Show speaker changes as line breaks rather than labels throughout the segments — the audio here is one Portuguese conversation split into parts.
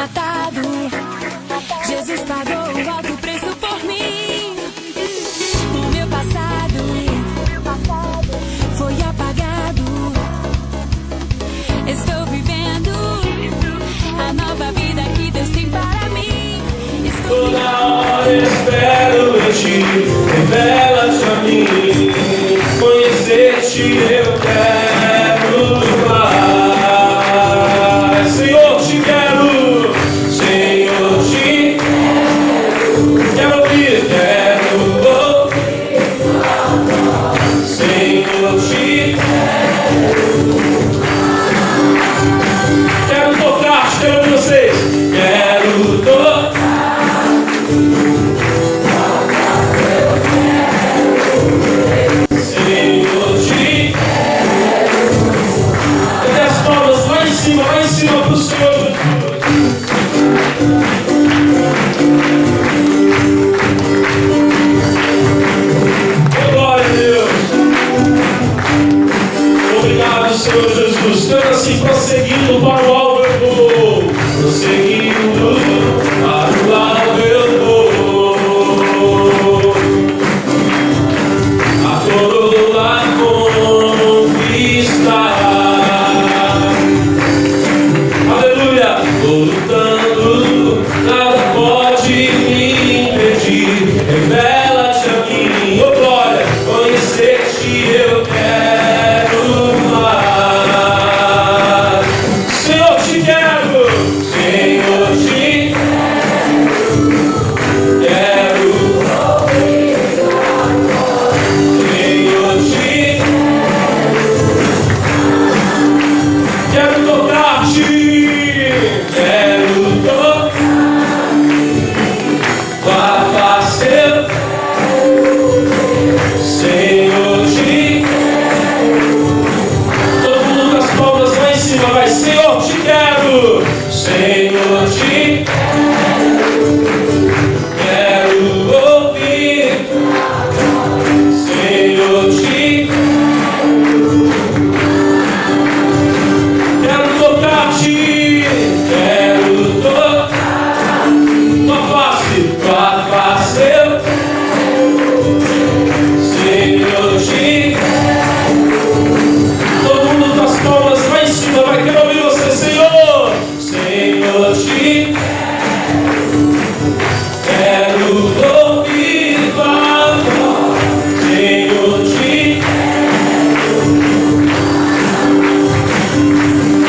matado. Jesus pagou um alto preço por mim. O meu passado foi apagado. Estou vivendo a nova vida que Deus tem para mim.
Toda hora espero em ti, revela-te a mim. Conhecer-te eu quero mais. Senhor, te quero, Senhor, te quero ouvir, quero ouvir. Senhor, te quero tocar, quero ouvir vocês. Quero tocar. Lá em cima pro Senhor. Oh, glória a Deus. Obrigado, Senhor Jesus. Canta assim, prosseguindo para o alvo eu vou. Prosseguindo para o alvo eu vou. A coroa conquistar. Lutando, nada pode me impedir. Revela-te a mim, oh glória, conhecer-te eu quero mais. Senhor, te quero, Senhor, te quero. Senhor, te quero tocar-te. Senhor, te quero, Senhor, te quero ouvir. Senhor, te quero tocar-te, quero tocar tua face eu. Senhor, te todo mundo com as palmas lá em cima, vai querer ouvir você, Senhor. Senhor, te quero ouvir tua voz. Senhor, te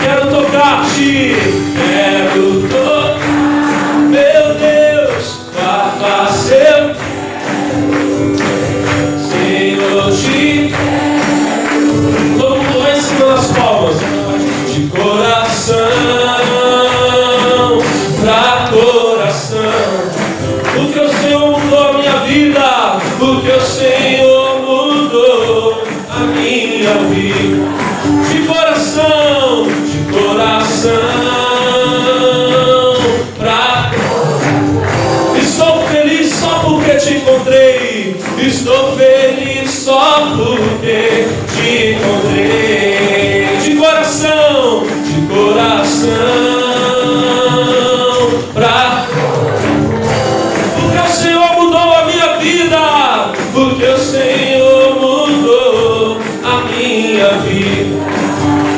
quero tocar-te, quero tocar, meu Deus, tua face eu. Senhor, te todo mundo lá em cima das palmas. De coração pra coração, porque o Senhor mudou a minha vida, porque o Senhor mudou a minha vida. De coração pra coração. Estou feliz só porque te encontrei. Estou feliz só porque te encontrei. De coração pra porque o Senhor mudou a minha vida, porque o Senhor mudou a minha vida.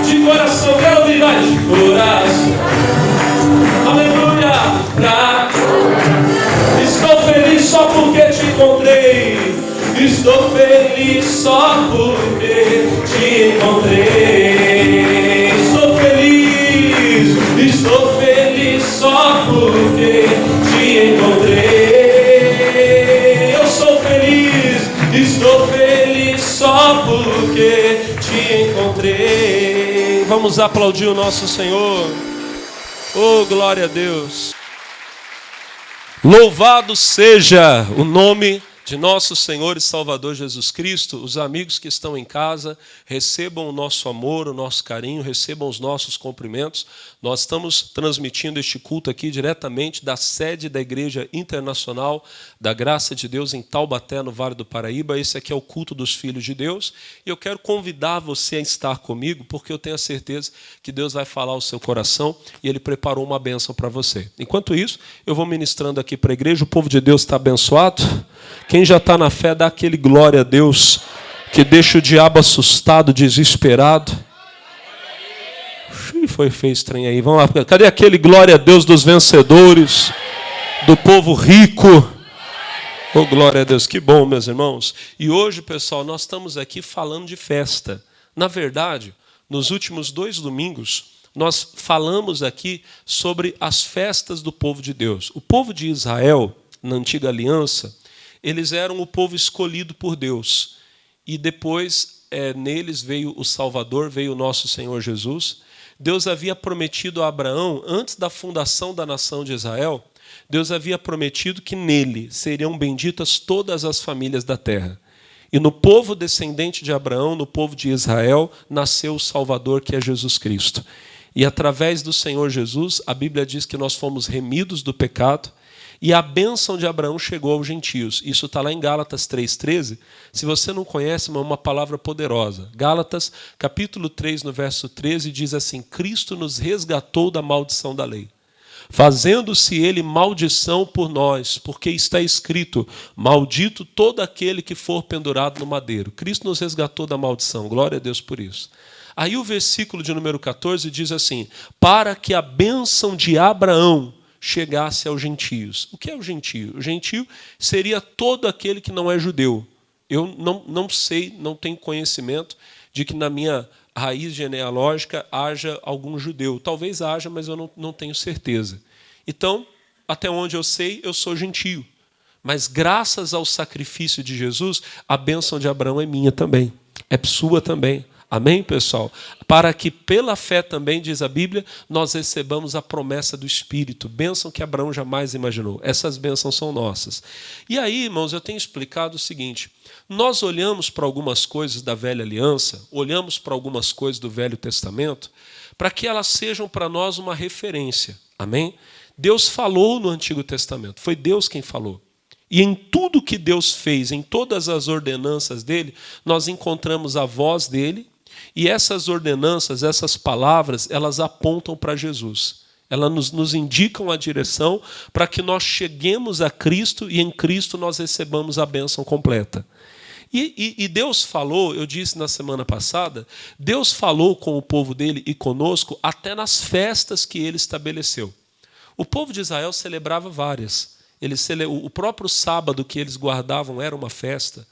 De coração, quero ouvir mais. De coração, aleluia, pra estou feliz só porque te encontrei. Estou feliz só porque te encontrei. Estou feliz só porque te encontrei. Eu sou feliz, estou feliz só porque te encontrei. Vamos aplaudir o nosso Senhor. Oh, glória a Deus. Louvado seja o nome de nosso Senhor e Salvador Jesus Cristo, os amigos que estão em casa, recebam o nosso amor, o nosso carinho, recebam os nossos cumprimentos. Nós estamos transmitindo este culto aqui diretamente da sede da Igreja Internacional da Graça de Deus em Taubaté, no Vale do Paraíba. Esse aqui é o culto dos filhos de Deus. E eu quero convidar você a estar comigo, porque eu tenho a certeza que Deus vai falar ao seu coração e Ele preparou uma bênção para você. Enquanto isso, eu vou ministrando aqui para a igreja. O povo de Deus está abençoado. Quem já está na fé, dá aquele glória a Deus, que deixa o diabo assustado, desesperado. Foi feio esse trem aí. Vamos lá. Cadê aquele glória a Deus dos vencedores, do povo rico? Oh, glória a Deus. Que bom, meus irmãos. E hoje, pessoal, nós estamos aqui falando de festa. Na verdade, nos últimos 2 domingos, nós falamos aqui sobre as festas do povo de Deus. O povo de Israel, na antiga aliança, eles eram o povo escolhido por Deus. E depois, neles veio o Salvador, veio o nosso Senhor Jesus. Deus havia prometido a Abraão, antes da fundação da nação de Israel, Deus havia prometido que nele seriam benditas todas as famílias da terra. E no povo descendente de Abraão, no povo de Israel, nasceu o Salvador, que é Jesus Cristo. E através do Senhor Jesus, a Bíblia diz que nós fomos remidos do pecado, e a bênção de Abraão chegou aos gentios. Isso está lá em Gálatas 3,13. Se você não conhece, é uma palavra poderosa. Gálatas, capítulo 3, no verso 13, diz assim: Cristo nos resgatou da maldição da lei, fazendo-se ele maldição por nós, porque está escrito: maldito todo aquele que for pendurado no madeiro. Cristo nos resgatou da maldição. Glória a Deus por isso. Aí o versículo de número 14 diz assim: para que a bênção de Abraão chegasse aos gentios. O que é o gentio? O gentio seria todo aquele que não é judeu. Eu não sei, não tenho conhecimento de que na minha raiz genealógica haja algum judeu. Talvez haja, mas eu não tenho certeza. Então, até onde eu sei, eu sou gentio. Mas graças ao sacrifício de Jesus, a bênção de Abraão é minha também. É sua também. Amém, pessoal? Para que pela fé também, diz a Bíblia, nós recebamos a promessa do Espírito, bênção que Abraão jamais imaginou. Essas bênçãos são nossas. E aí, irmãos, eu tenho explicado o seguinte: nós olhamos para algumas coisas da velha aliança, olhamos para algumas coisas do Velho Testamento, para que elas sejam para nós uma referência. Amém? Deus falou no Antigo Testamento, foi Deus quem falou. E em tudo que Deus fez, em todas as ordenanças dele, nós encontramos a voz dele. E essas ordenanças, essas palavras, elas apontam para Jesus. Elas nos indicam a direção para que nós cheguemos a Cristo e em Cristo nós recebamos a bênção completa. E Deus falou, eu disse na semana passada, Deus falou com o povo dele e conosco até nas festas que ele estabeleceu. O povo de Israel celebrava várias. O próprio sábado que eles guardavam era uma festa.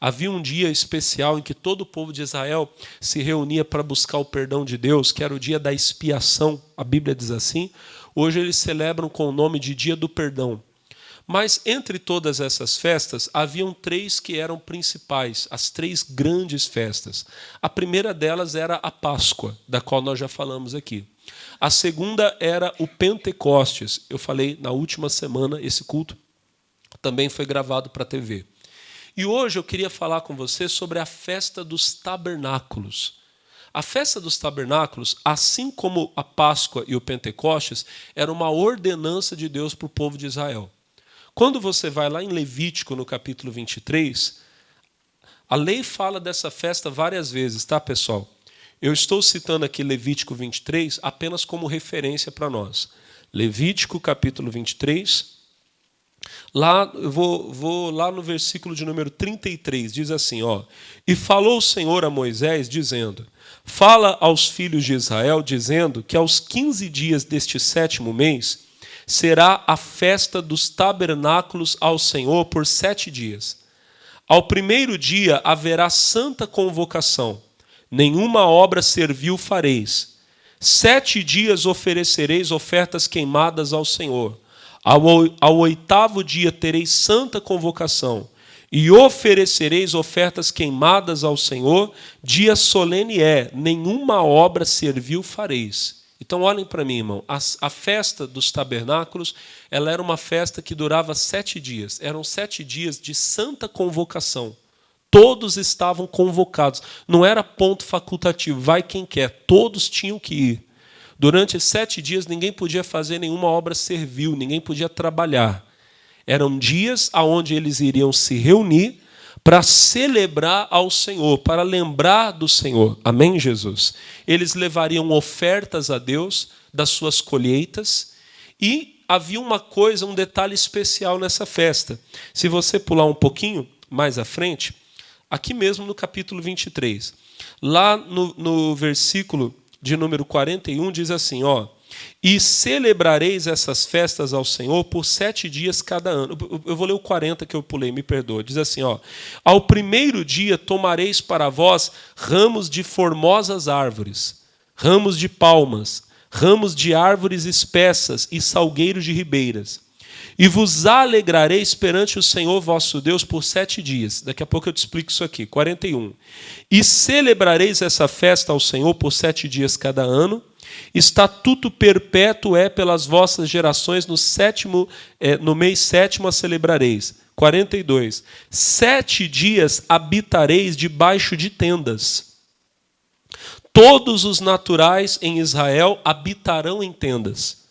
Havia um dia especial em que todo o povo de Israel se reunia para buscar o perdão de Deus, que era o dia da expiação, a Bíblia diz assim. Hoje eles celebram com o nome de Dia do Perdão. Mas entre todas essas festas, haviam 3 que eram principais, as 3 grandes festas. A primeira delas era a Páscoa, da qual nós já falamos aqui. A segunda era o Pentecostes. Eu falei na última semana, esse culto também foi gravado para a TV. E hoje eu queria falar com você sobre a festa dos tabernáculos. A festa dos tabernáculos, assim como a Páscoa e o Pentecostes, era uma ordenança de Deus para o povo de Israel. Quando você vai lá em Levítico, no capítulo 23, a lei fala dessa festa várias vezes, tá, pessoal? Eu estou citando aqui Levítico 23 apenas como referência para nós. Levítico, capítulo 23... Lá, eu vou lá no versículo de número 33, diz assim, e falou o Senhor a Moisés, dizendo, fala aos filhos de Israel, dizendo que aos 15 dias deste 7º mês, será a festa dos tabernáculos ao Senhor por 7 dias. Ao primeiro dia haverá santa convocação, nenhuma obra servil fareis. 7 dias oferecereis ofertas queimadas ao Senhor. Ao 8º dia tereis santa convocação, e oferecereis ofertas queimadas ao Senhor, dia solene é, nenhuma obra servil fareis. Então olhem para mim, irmão. A festa dos tabernáculos, ela era uma festa que durava 7 dias. Eram 7 dias de santa convocação. Todos estavam convocados. Não era ponto facultativo, vai quem quer. Todos tinham que ir. Durante 7 dias, ninguém podia fazer nenhuma obra servil, ninguém podia trabalhar. Eram dias onde eles iriam se reunir para celebrar ao Senhor, para lembrar do Senhor. Amém, Jesus? Eles levariam ofertas a Deus das suas colheitas e havia uma coisa, um detalhe especial nessa festa. Se você pular um pouquinho mais à frente, aqui mesmo no capítulo 23, lá no versículo de número 41, diz assim, ó, e celebrareis essas festas ao Senhor por 7 dias cada ano. Eu vou ler o 40 que eu pulei, me perdoa. Diz assim, ó, ao primeiro dia tomareis para vós ramos de formosas árvores, ramos de palmas, ramos de árvores espessas e salgueiros de ribeiras. E vos alegrareis perante o Senhor vosso Deus por 7 dias. Daqui a pouco eu te explico isso aqui. 41. E celebrareis essa festa ao Senhor por 7 dias cada ano. Estatuto perpétuo é pelas vossas gerações, no mês 7º a celebrareis. 42. 7 dias habitareis debaixo de tendas. Todos os naturais em Israel habitarão em tendas.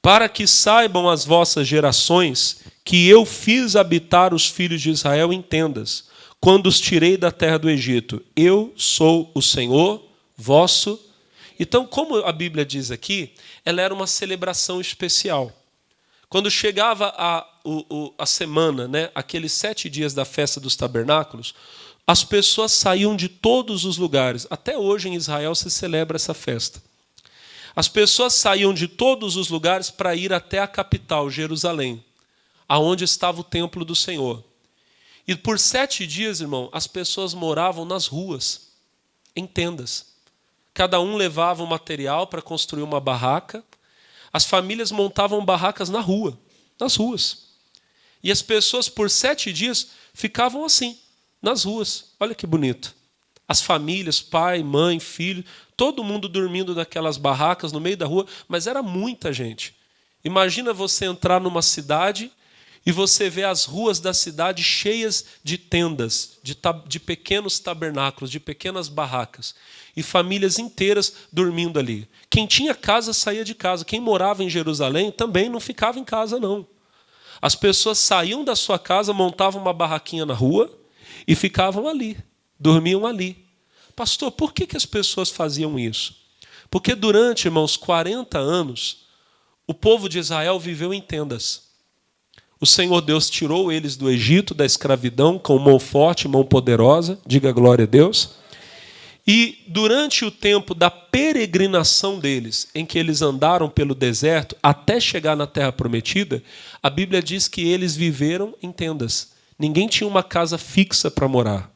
Para que saibam as vossas gerações que eu fiz habitar os filhos de Israel em tendas, quando os tirei da terra do Egito. Eu sou o Senhor vosso. Então, como a Bíblia diz aqui, ela era uma celebração especial. Quando chegava a semana, né, aqueles 7 dias da festa dos tabernáculos, as pessoas saíam de todos os lugares. Até hoje em Israel se celebra essa festa. As pessoas saíam de todos os lugares para ir até a capital, Jerusalém, aonde estava o templo do Senhor. E por 7 dias, irmão, as pessoas moravam nas ruas, em tendas. Cada um levava um material para construir uma barraca. As famílias montavam barracas na rua, nas ruas. E as pessoas, por 7 dias, ficavam assim, nas ruas. Olha que bonito. As famílias, pai, mãe, filho, todo mundo dormindo naquelas barracas no meio da rua, mas era muita gente. Imagina você entrar numa cidade e você vê as ruas da cidade cheias de tendas, de pequenos tabernáculos, de pequenas barracas, e famílias inteiras dormindo ali. Quem tinha casa saía de casa. Quem morava em Jerusalém também não ficava em casa, não. As pessoas saíam da sua casa, montavam uma barraquinha na rua e ficavam ali, dormiam ali. Pastor, por que as pessoas faziam isso? Porque durante, irmãos, 40 anos, o povo de Israel viveu em tendas. O Senhor Deus tirou eles do Egito, da escravidão, com mão forte, mão poderosa, diga glória a Deus. E durante o tempo da peregrinação deles, em que eles andaram pelo deserto até chegar na terra prometida, a Bíblia diz que eles viveram em tendas. Ninguém tinha uma casa fixa para morar.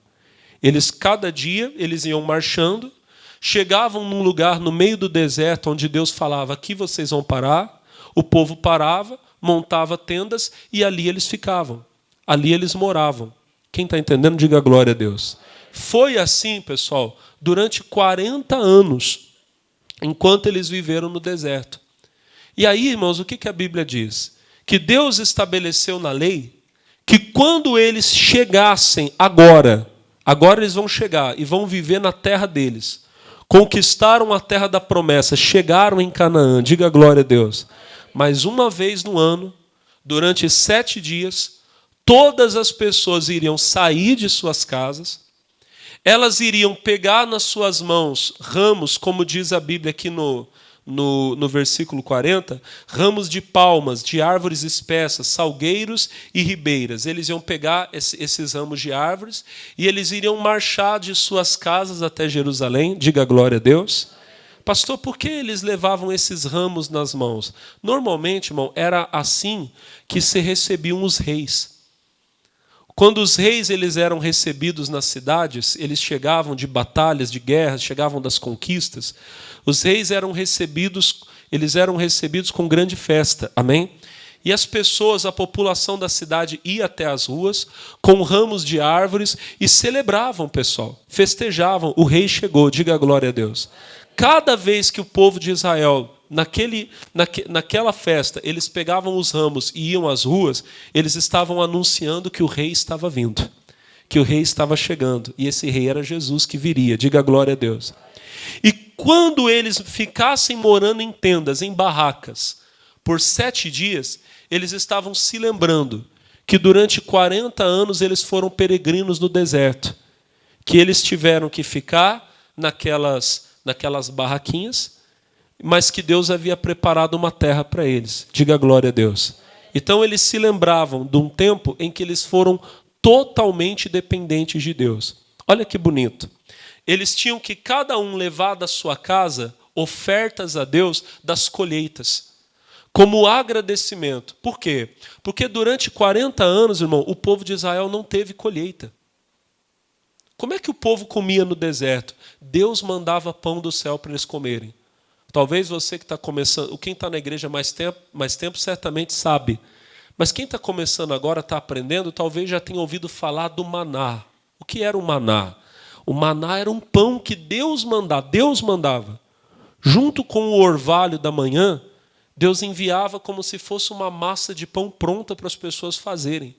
Cada dia, eles iam marchando, chegavam num lugar no meio do deserto, onde Deus falava, aqui vocês vão parar. O povo parava, montava tendas e ali eles ficavam. Ali eles moravam. Quem está entendendo, diga glória a Deus. Foi assim, pessoal, durante 40 anos, enquanto eles viveram no deserto. E aí, irmãos, o que a Bíblia diz? Que Deus estabeleceu na lei que quando eles chegassem agora eles vão chegar e vão viver na terra deles. Conquistaram a terra da promessa, chegaram em Canaã, diga glória a Deus. Mas uma vez no ano, durante 7 dias, todas as pessoas iriam sair de suas casas, elas iriam pegar nas suas mãos ramos, como diz a Bíblia aqui no versículo 40, ramos de palmas, de árvores espessas, salgueiros e ribeiras. Eles iam pegar esses ramos de árvores e eles iriam marchar de suas casas até Jerusalém, diga glória a Deus. Pastor, por que eles levavam esses ramos nas mãos? Normalmente, irmão, era assim que se recebiam os reis. Quando os reis eles eram recebidos nas cidades, eles chegavam de batalhas, de guerras, chegavam das conquistas, os reis eram recebidos com grande festa, amém? E as pessoas, a população da cidade ia até as ruas com ramos de árvores e celebravam, pessoal, festejavam, o rei chegou, diga glória a Deus. Cada vez que o povo de Israel, naquela festa, eles pegavam os ramos e iam às ruas, eles estavam anunciando que o rei estava vindo, que o rei estava chegando. E esse rei era Jesus que viria. Diga glória a Deus. E quando eles ficassem morando em tendas, em barracas, por 7 dias, eles estavam se lembrando que durante 40 anos eles foram peregrinos no deserto, que eles tiveram que ficar naquelas barraquinhas, mas que Deus havia preparado uma terra para eles. Diga glória a Deus. Então eles se lembravam de um tempo em que eles foram totalmente dependentes de Deus. Olha que bonito. Eles tinham que cada um levar da sua casa ofertas a Deus das colheitas, como agradecimento. Por quê? Porque durante 40 anos, irmão, o povo de Israel não teve colheita. Como é que o povo comia no deserto? Deus mandava pão do céu para eles comerem. Talvez você que está começando, quem está na igreja mais tempo certamente sabe. Mas quem está começando agora, está aprendendo, talvez já tenha ouvido falar do maná. O que era o maná? O maná era um pão que Deus mandava. Junto com o orvalho da manhã, Deus enviava como se fosse uma massa de pão pronta para as pessoas fazerem.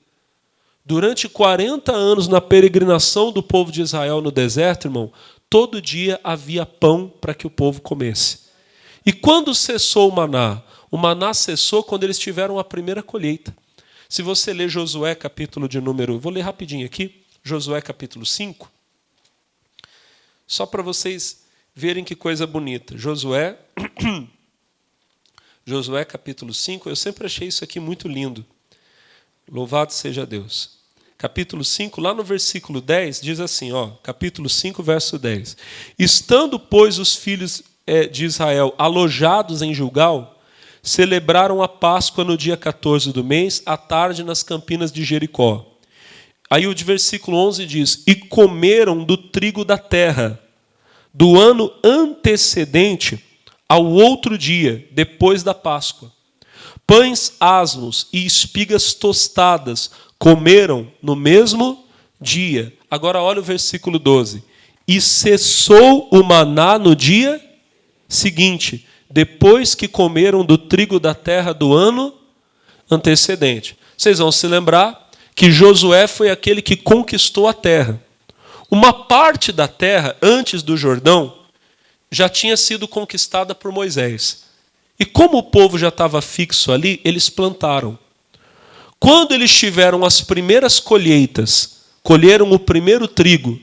Durante 40 anos na peregrinação do povo de Israel no deserto, irmão, todo dia havia pão para que o povo comesse. E quando cessou o maná cessou quando eles tiveram a primeira colheita. Se você ler Josué capítulo de número... Vou ler rapidinho aqui. Josué capítulo 5. Só para vocês verem que coisa bonita. Josué capítulo 5. Eu sempre achei isso aqui muito lindo. Louvado seja Deus. Capítulo 5, lá no versículo 10, diz assim, capítulo 5, verso 10. Estando, pois, os filhos de Israel alojados em Gilgal, celebraram a Páscoa no dia 14 do mês, à tarde, nas campinas de Jericó. Aí o de versículo 11 diz, e comeram do trigo da terra, do ano antecedente ao outro dia, depois da Páscoa. Pães asmos e espigas tostadas comeram no mesmo dia. Agora olha o versículo 12. E cessou o maná no dia seguinte, depois que comeram do trigo da terra do ano antecedente. Vocês vão se lembrar que Josué foi aquele que conquistou a terra. Uma parte da terra, antes do Jordão, já tinha sido conquistada por Moisés. E como o povo já estava fixo ali, eles plantaram. Quando eles tiveram as primeiras colheitas, colheram o primeiro trigo,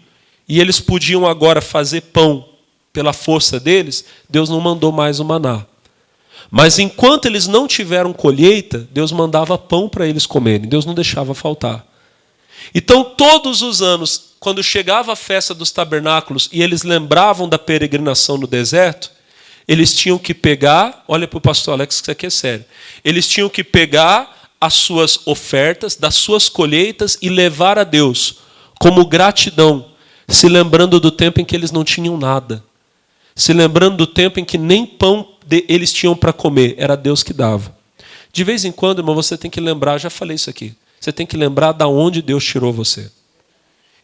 e eles podiam agora fazer pão pela força deles, Deus não mandou mais o maná. Mas enquanto eles não tiveram colheita, Deus mandava pão para eles comerem. Deus não deixava faltar. Então, todos os anos, quando chegava a festa dos tabernáculos e eles lembravam da peregrinação no deserto, eles tinham que pegar, olha para o pastor Alex, que isso aqui é sério, eles tinham que pegar as suas ofertas, das suas colheitas e levar a Deus como gratidão, se lembrando do tempo em que eles não tinham nada, se lembrando do tempo em que nem pão eles tinham para comer, era Deus que dava. De vez em quando, irmão, você tem que lembrar, já falei isso aqui, você tem que lembrar de onde Deus tirou você.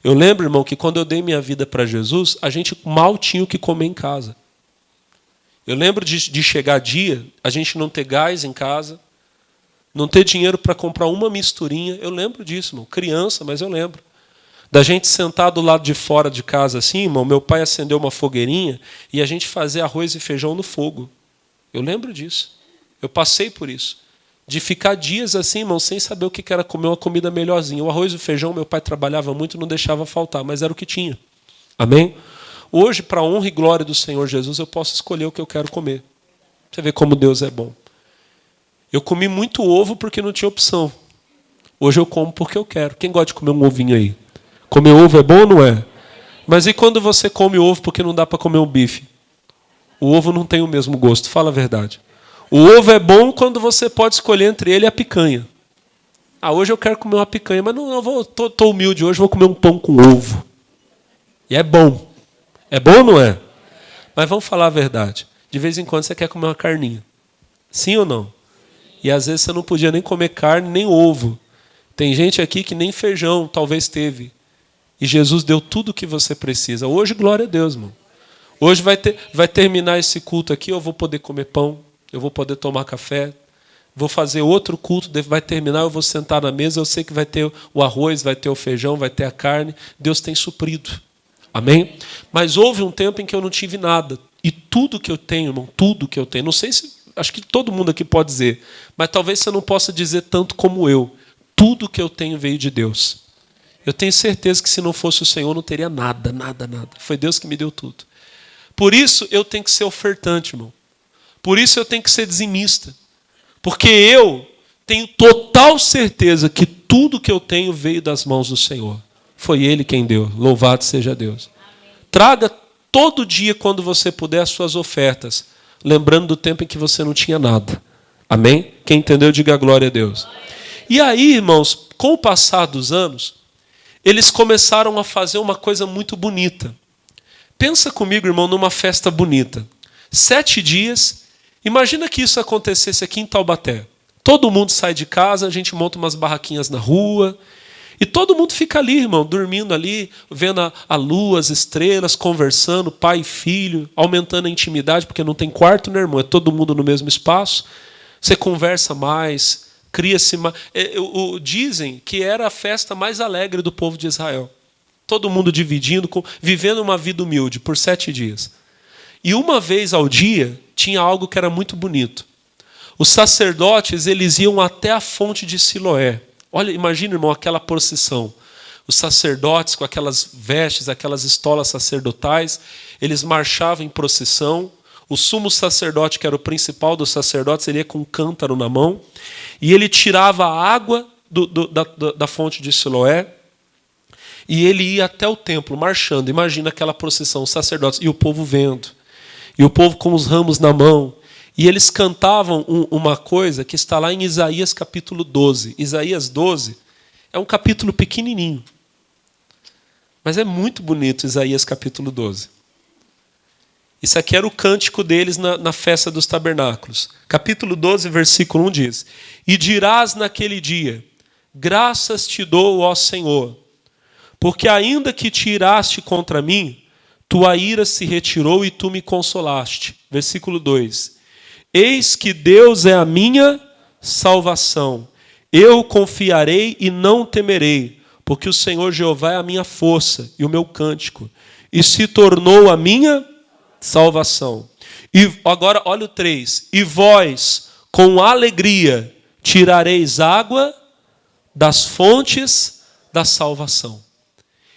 Eu lembro, irmão, que quando eu dei minha vida para Jesus, a gente mal tinha o que comer em casa. Eu lembro de chegar dia, a gente não ter gás em casa, não ter dinheiro para comprar uma misturinha. Eu lembro disso, irmão. Criança, mas eu lembro. Da gente sentar do lado de fora de casa assim, irmão, meu pai acendeu uma fogueirinha e a gente fazia arroz e feijão no fogo. Eu lembro disso. Eu passei por isso. De ficar dias assim, irmão, sem saber o que era comer uma comida melhorzinha. O arroz e o feijão, meu pai trabalhava muito, não deixava faltar, mas era o que tinha. Amém? Hoje, para a honra e glória do Senhor Jesus, eu posso escolher o que eu quero comer. Você vê como Deus é bom. Eu comi muito ovo porque não tinha opção. Hoje eu como porque eu quero. Quem gosta de comer um ovinho aí? Comer ovo é bom ou não é? Mas e quando você come ovo porque não dá para comer um bife? O ovo não tem o mesmo gosto, fala a verdade. O ovo é bom quando você pode escolher entre ele e a picanha. Hoje eu quero comer uma picanha, mas não tô humilde hoje, vou comer um pão com ovo. E é bom. É bom ou não é? Mas vamos falar a verdade. De vez em quando você quer comer uma carninha. Sim ou não? E às vezes você não podia nem comer carne, nem ovo. Tem gente aqui que nem feijão talvez teve. E Jesus deu tudo o que você precisa. Hoje, glória a Deus, irmão. Hoje vai terminar esse culto aqui, eu vou poder comer pão, eu vou poder tomar café, vou fazer outro culto, vai terminar, eu vou sentar na mesa, eu sei que vai ter o arroz, vai ter o feijão, vai ter a carne. Deus tem suprido. Amém? Mas houve um tempo em que eu não tive nada. E tudo que eu tenho, irmão, tudo que eu tenho, não sei se, acho que todo mundo aqui pode dizer, mas talvez você não possa dizer tanto como eu. Tudo que eu tenho veio de Deus. Eu tenho certeza que se não fosse o Senhor, eu não teria nada, nada, nada. Foi Deus que me deu tudo. Por isso eu tenho que ser ofertante, irmão. Por isso eu tenho que ser dizimista. Porque eu tenho total certeza que tudo que eu tenho veio das mãos do Senhor. Foi Ele quem deu. Louvado seja Deus. Amém. Traga todo dia, quando você puder, as suas ofertas. Lembrando do tempo em que você não tinha nada. Amém? Quem entendeu, diga glória a Deus. Amém. E aí, irmãos, com o passar dos anos, eles começaram a fazer uma coisa muito bonita. Pensa comigo, irmão, numa festa bonita. 7 dias. Imagina que isso acontecesse aqui em Taubaté. Todo mundo sai de casa, a gente monta umas barraquinhas na rua. E todo mundo fica ali, irmão, dormindo ali, vendo a lua, as estrelas, conversando, pai e filho, aumentando a intimidade, porque não tem quarto, né, irmão? É todo mundo no mesmo espaço. Você conversa mais, cria-se mais. Dizem que era a festa mais alegre do povo de Israel. Todo mundo dividindo, vivendo uma vida humilde por 7 dias. E uma vez ao dia, tinha algo que era muito bonito. Os sacerdotes, eles iam até a fonte de Siloé. Olha, imagina, irmão, aquela procissão. Os sacerdotes, com aquelas vestes, aquelas estolas sacerdotais, eles marchavam em procissão. O sumo sacerdote, que era o principal dos sacerdotes, ele ia com um cântaro na mão. E ele tirava a água da fonte de Siloé. E ele ia até o templo, marchando. Imagina aquela procissão, os sacerdotes. E o povo vendo. E o povo com os ramos na mão. E eles cantavam uma coisa que está lá em Isaías capítulo 12. Isaías 12 é um capítulo pequenininho. Mas é muito bonito Isaías capítulo 12. Isso aqui era o cântico deles na festa dos tabernáculos. Capítulo 12, versículo 1 diz: E dirás naquele dia, graças te dou, ó Senhor, porque ainda que te iraste contra mim, tua ira se retirou e tu me consolaste. Versículo 2. Eis que Deus é a minha salvação. Eu confiarei e não temerei, porque o Senhor Jeová é a minha força e o meu cântico, e se tornou a minha salvação. E agora olha o 3. E vós, com alegria, tirareis água das fontes da salvação.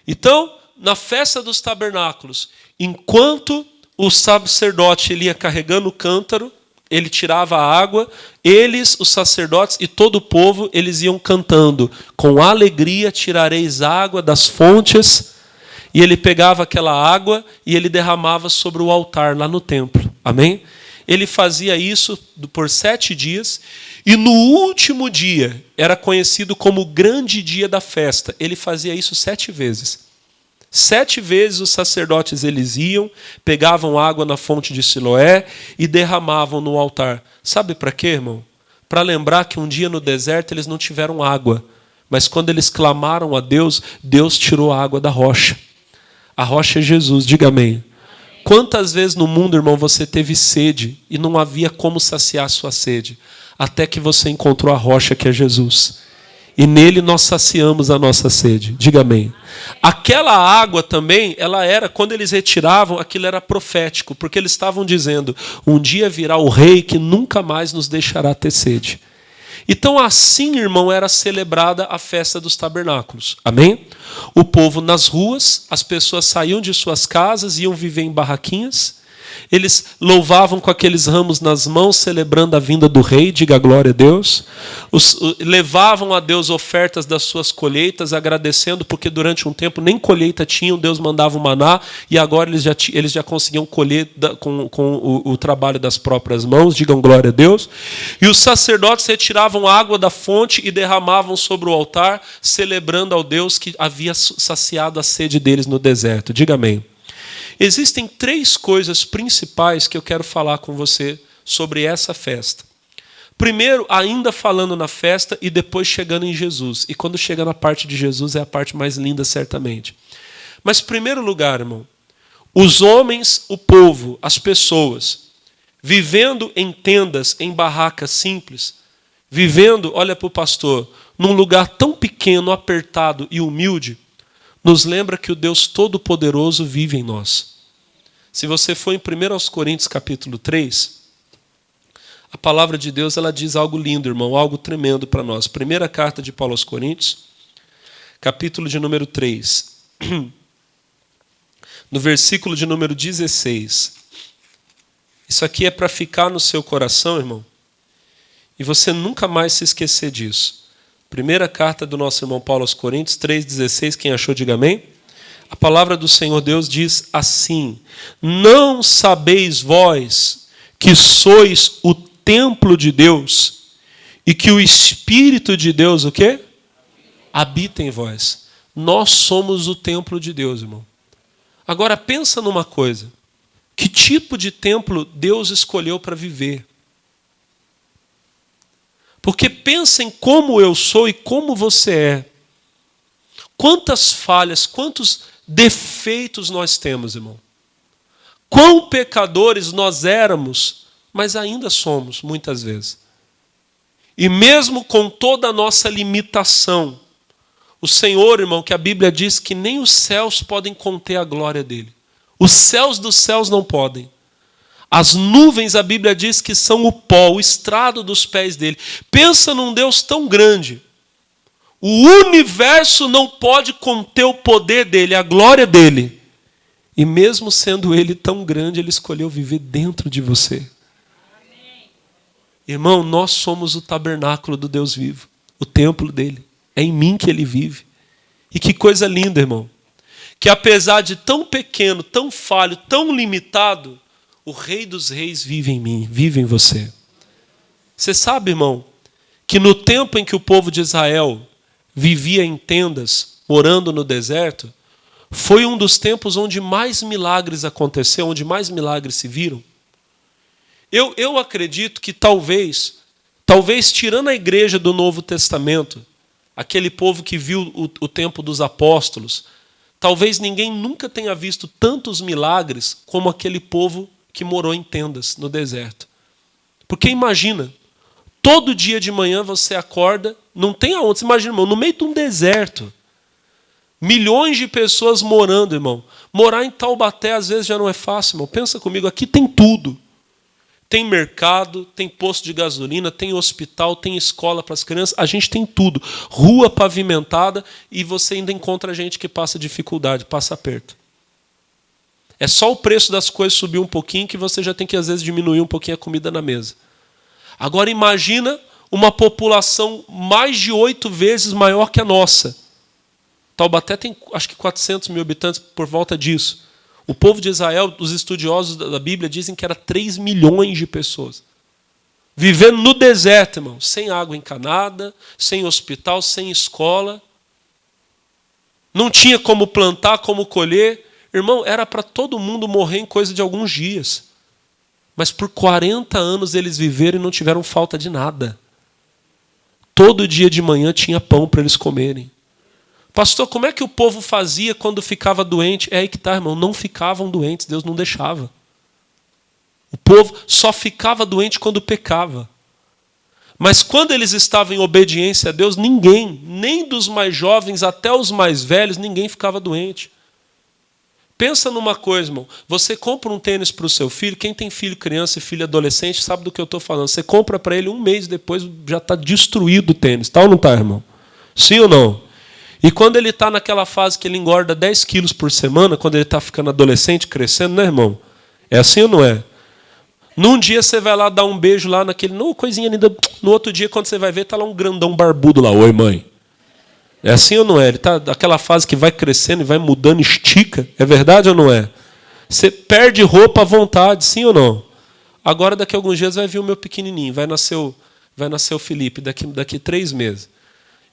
Então, na festa dos tabernáculos, enquanto o sacerdote ele ia carregando o cântaro, ele tirava a água, eles, os sacerdotes e todo o povo, eles iam cantando: com alegria tirareis água das fontes. E ele pegava aquela água e ele derramava sobre o altar lá no templo. Amém? Ele fazia isso por 7 dias. E no último dia, era conhecido como o grande dia da festa. Ele fazia isso 7 vezes. 7 vezes os sacerdotes eles iam, pegavam água na fonte de Siloé e derramavam no altar. Sabe para quê, irmão? Para lembrar que um dia no deserto eles não tiveram água. Mas quando eles clamaram a Deus, Deus tirou a água da rocha. A rocha é Jesus, diga amém. Quantas vezes no mundo, irmão, você teve sede e não havia como saciar a sua sede? Até que você encontrou a rocha que é Jesus. E nele nós saciamos a nossa sede. Diga amém. Aquela água também, ela era, quando eles retiravam, aquilo era profético, porque eles estavam dizendo: um dia virá o rei que nunca mais nos deixará ter sede. Então assim, irmão, era celebrada a festa dos tabernáculos. Amém? O povo nas ruas, as pessoas saíam de suas casas, iam viver em barraquinhas. Eles louvavam com aqueles ramos nas mãos, celebrando a vinda do rei, diga glória a Deus. Levavam a Deus ofertas das suas colheitas, agradecendo, porque durante um tempo nem colheita tinham, Deus mandava o maná, e agora eles já conseguiam colher com o trabalho das próprias mãos, digam glória a Deus. E os sacerdotes retiravam água da fonte e derramavam sobre o altar, celebrando ao Deus que havia saciado a sede deles no deserto, diga amém. Existem 3 coisas principais que eu quero falar com você sobre essa festa. Primeiro, ainda falando na festa e depois chegando em Jesus. E quando chega na parte de Jesus é a parte mais linda, certamente. Mas, em primeiro lugar, irmão, Os homens, o povo, as pessoas, vivendo em tendas, em barracas simples, vivendo, olha para o pastor, num lugar tão pequeno, apertado e humilde, nos lembra que o Deus Todo-Poderoso vive em nós. Se você for em 1 Coríntios capítulo 3, a palavra de Deus ela diz algo lindo, irmão, algo tremendo para nós. Primeira carta de Paulo aos Coríntios, capítulo de número 3, no versículo de número 16. Isso aqui é para ficar no seu coração, irmão, e você nunca mais se esquecer disso. Primeira carta do nosso irmão Paulo aos Coríntios, 3,16, quem achou, diga amém. A palavra do Senhor Deus diz assim: não sabeis vós que sois o templo de Deus e que o Espírito de Deus, o quê? Habita em vós. Nós somos o templo de Deus, irmão. Agora pensa numa coisa. Que tipo de templo Deus escolheu para viver? Porque pensa em como eu sou e como você é. Quantas falhas, quantos defeitos nós temos, irmão. Quão pecadores nós éramos, mas ainda somos, muitas vezes. E mesmo com toda a nossa limitação, o Senhor, irmão, que a Bíblia diz que nem os céus podem conter a glória dele. Os céus dos céus não podem. As nuvens, a Bíblia diz que são o pó, o estrado dos pés dele. Pensa num Deus tão grande. O universo não pode conter o poder dele, a glória dele. E mesmo sendo ele tão grande, ele escolheu viver dentro de você. Amém. Irmão, nós somos o tabernáculo do Deus vivo, o templo dele. É em mim que ele vive. E que coisa linda, irmão. Que apesar de tão pequeno, tão falho, tão limitado, o Rei dos Reis vive em mim, vive em você. Você sabe, irmão, que no tempo em que o povo de Israel vivia em tendas, morando no deserto, foi um dos tempos onde mais milagres aconteceram, onde mais milagres se viram. Eu acredito que talvez tirando a igreja do Novo Testamento, aquele povo que viu o tempo dos apóstolos, talvez ninguém nunca tenha visto tantos milagres como aquele povo que morou em tendas no deserto. Porque imagina, todo dia de manhã você acorda, não tem aonde, você imagina, irmão, no meio de um deserto, milhões de pessoas morando, irmão. Morar em Taubaté às vezes já não é fácil, irmão. Pensa comigo, aqui tem tudo. Tem mercado, tem posto de gasolina, tem hospital, tem escola para as crianças. A gente tem tudo. Rua pavimentada e você ainda encontra gente que passa dificuldade, passa aperto. É só o preço das coisas subir um pouquinho que você já tem que, às vezes, diminuir um pouquinho a comida na mesa. Agora imagina uma população mais de 8 vezes maior que a nossa. Taubaté tem, acho que 400 mil habitantes, por volta disso. O povo de Israel, os estudiosos da Bíblia, dizem que era 3 milhões de pessoas. Vivendo no deserto, irmão, sem água encanada, sem hospital, sem escola. Não tinha como plantar, como colher. Irmão, era para todo mundo morrer em coisa de alguns dias. Mas por 40 anos eles viveram e não tiveram falta de nada. Todo dia de manhã tinha pão para eles comerem. Pastor, como é que o povo fazia quando ficava doente? É aí que está, irmão. Não ficavam doentes, Deus não deixava. O povo só ficava doente quando pecava. Mas quando eles estavam em obediência a Deus, ninguém, nem dos mais jovens até os mais velhos, ninguém ficava doente. Pensa numa coisa, irmão. Você compra um tênis para o seu filho, quem tem filho criança e filho adolescente sabe do que eu estou falando. Você compra para ele, um mês depois já está destruído o tênis. Tá ou não está, irmão? Sim ou não? E quando ele está naquela fase que ele engorda 10 quilos por semana, quando ele está ficando adolescente, crescendo, né, irmão? É assim ou não é? Num dia você vai lá dar um beijo lá naquele... Não, coisinha linda. No outro dia, quando você vai ver, está lá um grandão barbudo lá. Oi, mãe. É assim ou não é? Ele está naquela fase que vai crescendo e vai mudando, estica. É verdade ou não é? Você perde roupa à vontade, sim ou não? Agora, daqui a alguns dias, vai vir o meu pequenininho. Vai nascer o Felipe, daqui 3 meses.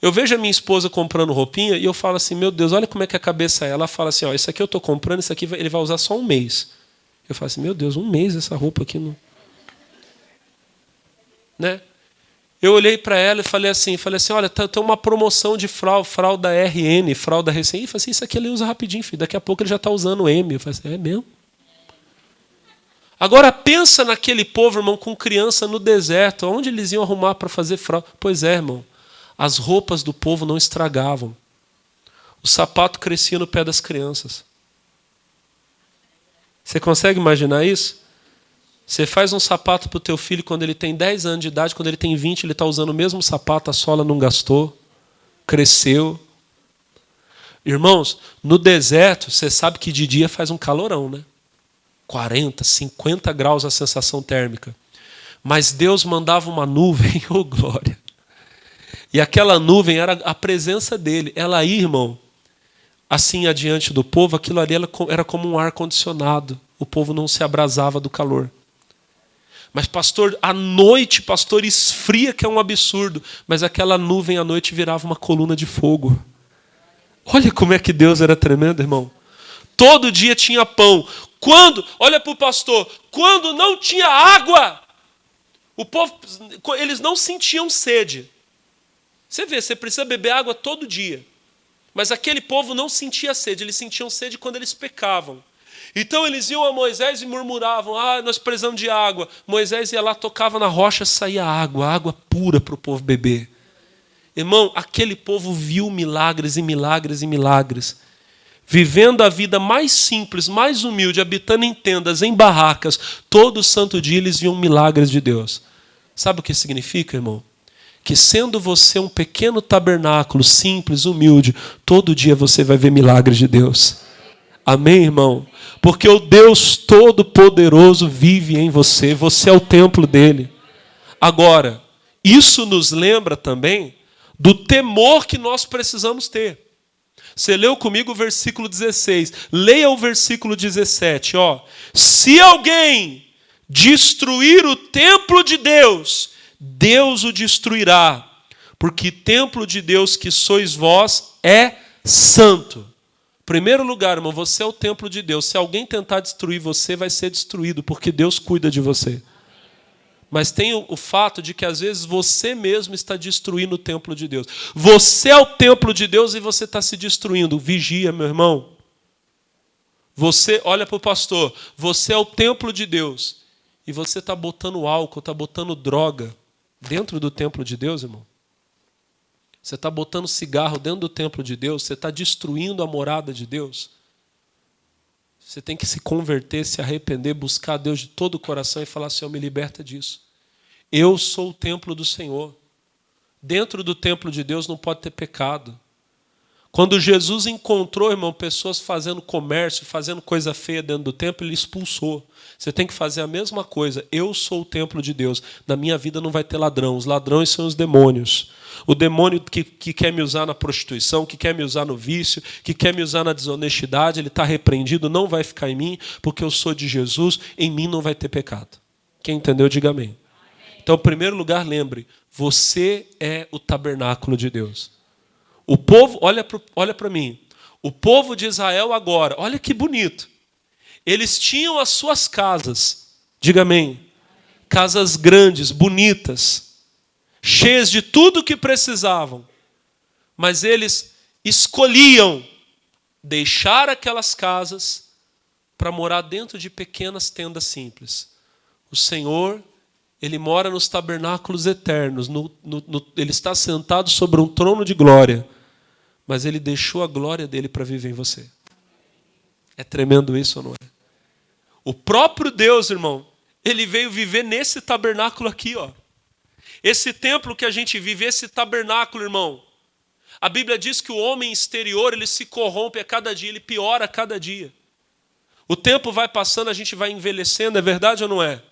Eu vejo a minha esposa comprando roupinha e eu falo assim, meu Deus, olha como é que a cabeça é. Ela fala assim, ó, isso aqui eu estou comprando, isso aqui ele vai usar só um mês. Eu falo assim, meu Deus, um mês essa roupa aqui não... Né? Eu olhei para ela e falei assim, olha, tem uma promoção de fralda RN, fralda recém. E falei assim, isso aqui ele usa rapidinho, filho. Daqui a pouco ele já está usando M. Eu falei assim, é mesmo? Agora pensa naquele povo, irmão, com criança no deserto. Onde eles iam arrumar para fazer fralda? Pois é, irmão. As roupas do povo não estragavam. O sapato crescia no pé das crianças. Você consegue imaginar isso? Você faz um sapato para o teu filho quando ele tem 10 anos de idade, quando ele tem 20, ele está usando o mesmo sapato, a sola não gastou, cresceu. Irmãos, no deserto, você sabe que de dia faz um calorão, né? 40, 50 graus a sensação térmica. Mas Deus mandava uma nuvem, oh glória. E aquela nuvem era a presença dele. Ela aí, irmão, assim adiante do povo, aquilo ali era como um ar-condicionado. O povo não se abrasava do calor. Mas, pastor, à noite, pastor, esfria que é um absurdo. Mas aquela nuvem à noite virava uma coluna de fogo. Olha como é que Deus era tremendo, irmão. Todo dia tinha pão. Olha para o pastor, quando não tinha água, o povo, eles não sentiam sede. Você vê, você precisa beber água todo dia. Mas aquele povo não sentia sede, eles sentiam sede quando eles pecavam. Então eles iam a Moisés e murmuravam, nós precisamos de água. Moisés ia lá, tocava na rocha, saía água pura para o povo beber. Irmão, aquele povo viu milagres e milagres e milagres. Vivendo a vida mais simples, mais humilde, habitando em tendas, em barracas, todo santo dia eles viam milagres de Deus. Sabe o que significa, irmão? Que sendo você um pequeno tabernáculo, simples, humilde, todo dia você vai ver milagres de Deus. Amém, irmão? Porque o Deus Todo-Poderoso vive em você, você é o templo dele. Agora, isso nos lembra também do temor que nós precisamos ter. Você leu comigo o versículo 16. Leia o versículo 17. Se alguém destruir o templo de Deus, Deus o destruirá. Porque templo de Deus que sois vós é santo. Primeiro lugar, irmão, você é o templo de Deus. Se alguém tentar destruir você, vai ser destruído, porque Deus cuida de você. Mas tem o fato de que às vezes você mesmo está destruindo o templo de Deus. Você é o templo de Deus e você está se destruindo. Vigia, meu irmão. Você, olha para o pastor, você é o templo de Deus. E você está botando álcool, está botando droga dentro do templo de Deus, irmão. Você está botando cigarro dentro do templo de Deus. Você está destruindo a morada de Deus. Você tem que se converter, se arrepender, buscar a Deus de todo o coração e falar, Senhor, me liberta disso. Eu sou o templo do Senhor. Dentro do templo de Deus não pode ter pecado. Quando Jesus encontrou, irmão, pessoas fazendo comércio, fazendo coisa feia dentro do templo, ele expulsou. Você tem que fazer a mesma coisa. Eu sou o templo de Deus. Na minha vida não vai ter ladrão. Os ladrões são os demônios. O demônio que quer me usar na prostituição, que quer me usar no vício, que quer me usar na desonestidade, ele está repreendido, não vai ficar em mim, porque eu sou de Jesus, em mim não vai ter pecado. Quem entendeu, diga amém. Então, em primeiro lugar, lembre, você é o tabernáculo de Deus. O povo, olha para mim, o povo de Israel agora, olha que bonito. Eles tinham as suas casas, diga amém, casas grandes, bonitas, cheias de tudo o que precisavam. Mas eles escolhiam deixar aquelas casas para morar dentro de pequenas tendas simples. O Senhor, Ele mora nos tabernáculos eternos. Ele está sentado sobre um trono de glória. Mas Ele deixou a glória dEle para viver em você. É tremendo isso ou não é? O próprio Deus, irmão, Ele veio viver nesse tabernáculo aqui, ó. Esse templo que a gente vive, esse tabernáculo, irmão. A Bíblia diz que o homem exterior, ele se corrompe a cada dia, ele piora a cada dia. O tempo vai passando, a gente vai envelhecendo, é verdade ou não é?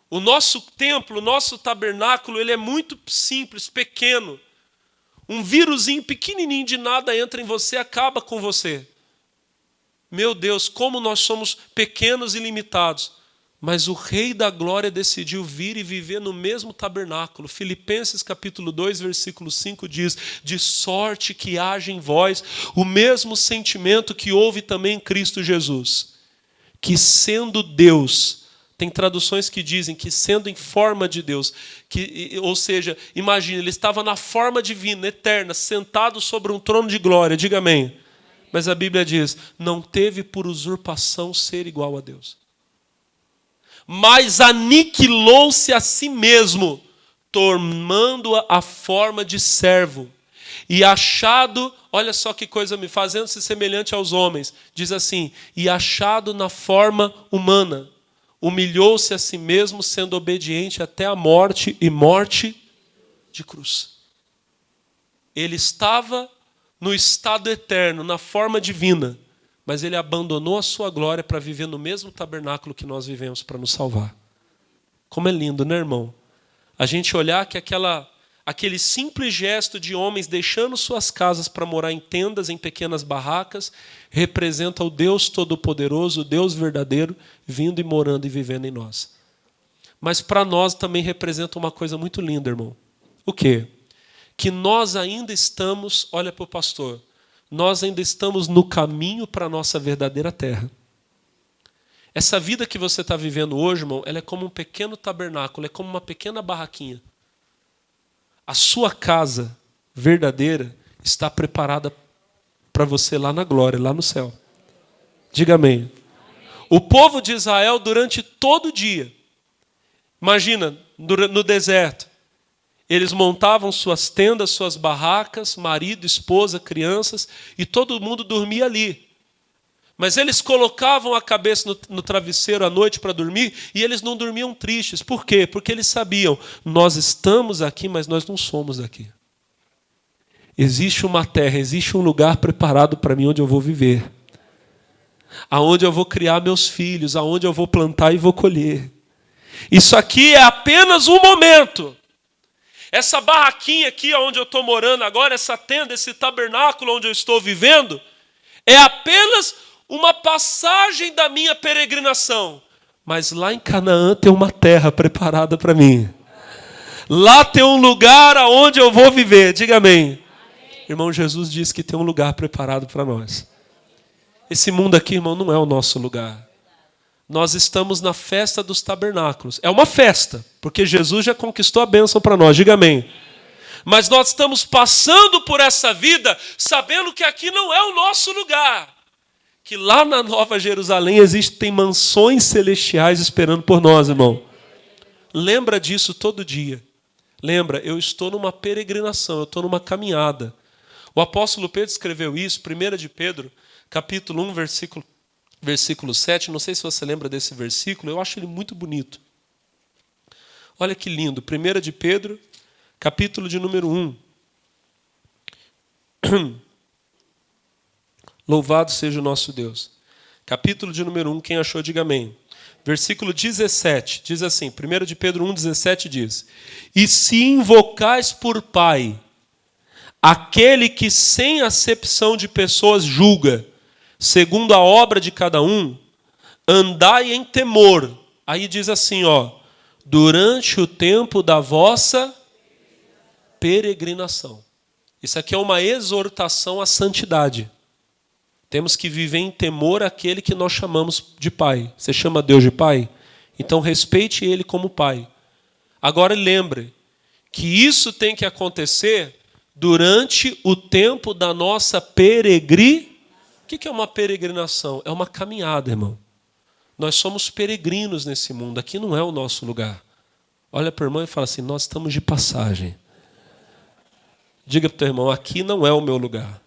O nosso templo, o nosso tabernáculo, ele é muito simples, pequeno. Um vírusinho pequenininho de nada entra em você, acaba com você. Meu Deus, como nós somos pequenos e limitados. Mas o Rei da Glória decidiu vir e viver no mesmo tabernáculo. Filipenses capítulo 2, versículo 5 diz, de sorte que haja em vós o mesmo sentimento que houve também em Cristo Jesus, que sendo Deus, Tem traduções que dizem que sendo em forma de Deus, ou seja, imagine, ele estava na forma divina, eterna, sentado sobre um trono de glória, diga amém. Mas a Bíblia diz, não teve por usurpação ser igual a Deus. Mas aniquilou-se a si mesmo, tomando a forma de servo. E achado, olha só que coisa, me fazendo-se semelhante aos homens. Diz assim, e achado na forma humana, humilhou-se a si mesmo, sendo obediente até a morte e morte de cruz. Ele estava no estado eterno, na forma divina, mas ele abandonou a sua glória para viver no mesmo tabernáculo que nós vivemos para nos salvar. Como é lindo, né, irmão? A gente olhar que aquele simples gesto de homens deixando suas casas para morar em tendas, em pequenas barracas, representa o Deus Todo-Poderoso, o Deus verdadeiro, vindo e morando e vivendo em nós. Mas para nós também representa uma coisa muito linda, irmão. O quê? Que nós ainda estamos, olha para o pastor, nós ainda estamos no caminho para a nossa verdadeira terra. Essa vida que você está vivendo hoje, irmão, ela é como um pequeno tabernáculo, é como uma pequena barraquinha. A sua casa verdadeira está preparada para você lá na glória, lá no céu. Diga amém. O povo de Israel, durante todo o dia, imagina, no deserto, eles montavam suas tendas, suas barracas, marido, esposa, crianças, e todo mundo dormia ali. Mas eles colocavam a cabeça no travesseiro à noite para dormir, e eles não dormiam tristes. Por quê? Porque eles sabiam, nós estamos aqui, mas nós não somos aqui. Existe uma terra, existe um lugar preparado para mim onde eu vou viver. Aonde eu vou criar meus filhos, aonde eu vou plantar e vou colher. Isso aqui é apenas um momento. Essa barraquinha aqui onde eu estou morando agora, essa tenda, esse tabernáculo onde eu estou vivendo, é apenas uma passagem da minha peregrinação. Mas lá em Canaã tem uma terra preparada para mim. Lá tem um lugar aonde eu vou viver. Diga amém. Irmão, Jesus disse que tem um lugar preparado para nós. Esse mundo aqui, irmão, não é o nosso lugar. Nós estamos na festa dos tabernáculos. É uma festa, porque Jesus já conquistou a bênção para nós. Diga amém. Mas nós estamos passando por essa vida sabendo que aqui não é o nosso lugar. Que lá na Nova Jerusalém existem mansões celestiais esperando por nós, irmão. Lembra disso todo dia. Lembra, eu estou numa peregrinação, eu estou numa caminhada. O apóstolo Pedro escreveu isso, 1 de Pedro, capítulo 1, versículo 7. Não sei se você lembra desse versículo, eu acho ele muito bonito. Olha que lindo, 1 de Pedro, capítulo de número 1. Louvado seja o nosso Deus. Capítulo de número 1, quem achou, diga amém. Versículo 17, diz assim, 1 de Pedro 1, 17 diz, e se invocais por Pai, aquele que sem acepção de pessoas julga, segundo a obra de cada um, andai em temor. Aí diz assim, durante o tempo da vossa peregrinação. Isso aqui é uma exortação à santidade. Temos que viver em temor àquele que nós chamamos de Pai. Você chama Deus de Pai? Então respeite Ele como Pai. Agora lembre que isso tem que acontecer durante o tempo da nossa peregrinação. O que é uma peregrinação? É uma caminhada, irmão. Nós somos peregrinos nesse mundo. Aqui não é o nosso lugar. Olha para o irmão e fala assim, nós estamos de passagem. Diga para o teu irmão, aqui não é o meu lugar.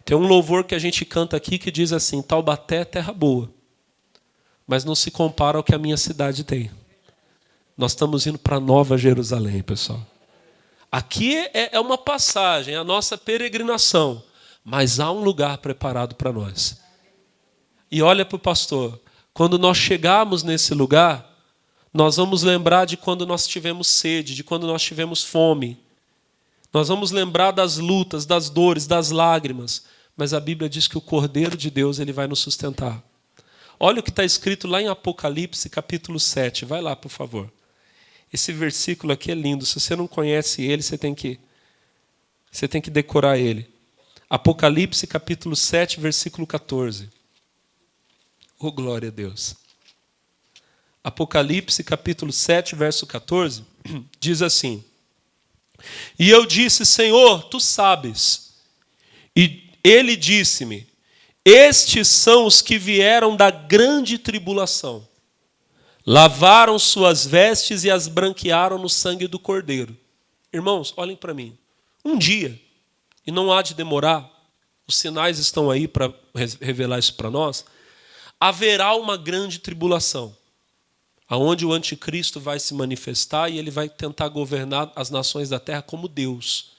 Tem um louvor que a gente canta aqui que diz assim, Taubaté é terra boa, mas não se compara ao que a minha cidade tem. Nós estamos indo para Nova Jerusalém, pessoal. Aqui é uma passagem, é a nossa peregrinação, mas há um lugar preparado para nós. E olha para o pastor, quando nós chegarmos nesse lugar, nós vamos lembrar de quando nós tivemos sede, de quando nós tivemos fome. Nós vamos lembrar das lutas, das dores, das lágrimas. Mas a Bíblia diz que o Cordeiro de Deus ele vai nos sustentar. Olha o que está escrito lá em Apocalipse, capítulo 7. Vai lá, por favor. Esse versículo aqui é lindo. Se você não conhece ele, você tem que decorar ele. Apocalipse, capítulo 7, versículo 14. Oh, glória a Deus. Apocalipse capítulo 7, verso 14, diz assim: E eu disse, Senhor, tu sabes. E ele disse-me, estes são os que vieram da grande tribulação. Lavaram suas vestes e as branquearam no sangue do Cordeiro. Irmãos, olhem para mim. Um dia, e não há de demorar, os sinais estão aí para revelar isso para nós, haverá uma grande tribulação, aonde o anticristo vai se manifestar e ele vai tentar governar as nações da terra como Deus.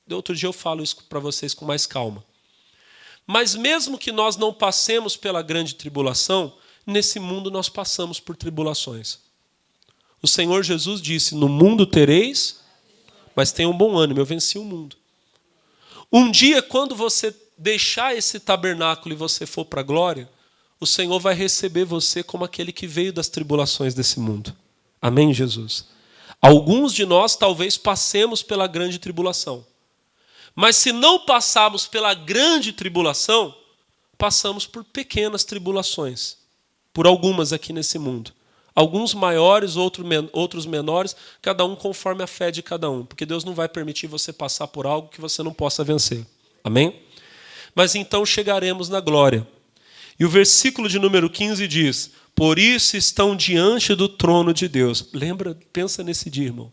De outro dia eu falo isso para vocês com mais calma. Mas mesmo que nós não passemos pela grande tribulação, nesse mundo nós passamos por tribulações. O Senhor Jesus disse, no mundo tereis, mas tenham um bom ânimo, eu venci o mundo. Um dia, quando você deixar esse tabernáculo e você for para a glória, o Senhor vai receber você como aquele que veio das tribulações desse mundo. Amém, Jesus? Alguns de nós talvez passemos pela grande tribulação. Mas se não passarmos pela grande tribulação, passamos por pequenas tribulações. Por algumas aqui nesse mundo. Alguns maiores, outros menores, cada um conforme a fé de cada um. Porque Deus não vai permitir você passar por algo que você não possa vencer. Amém? Mas então chegaremos na glória. E o versículo de número 15 diz, por isso estão diante do trono de Deus. Lembra, pensa nesse dia, irmão,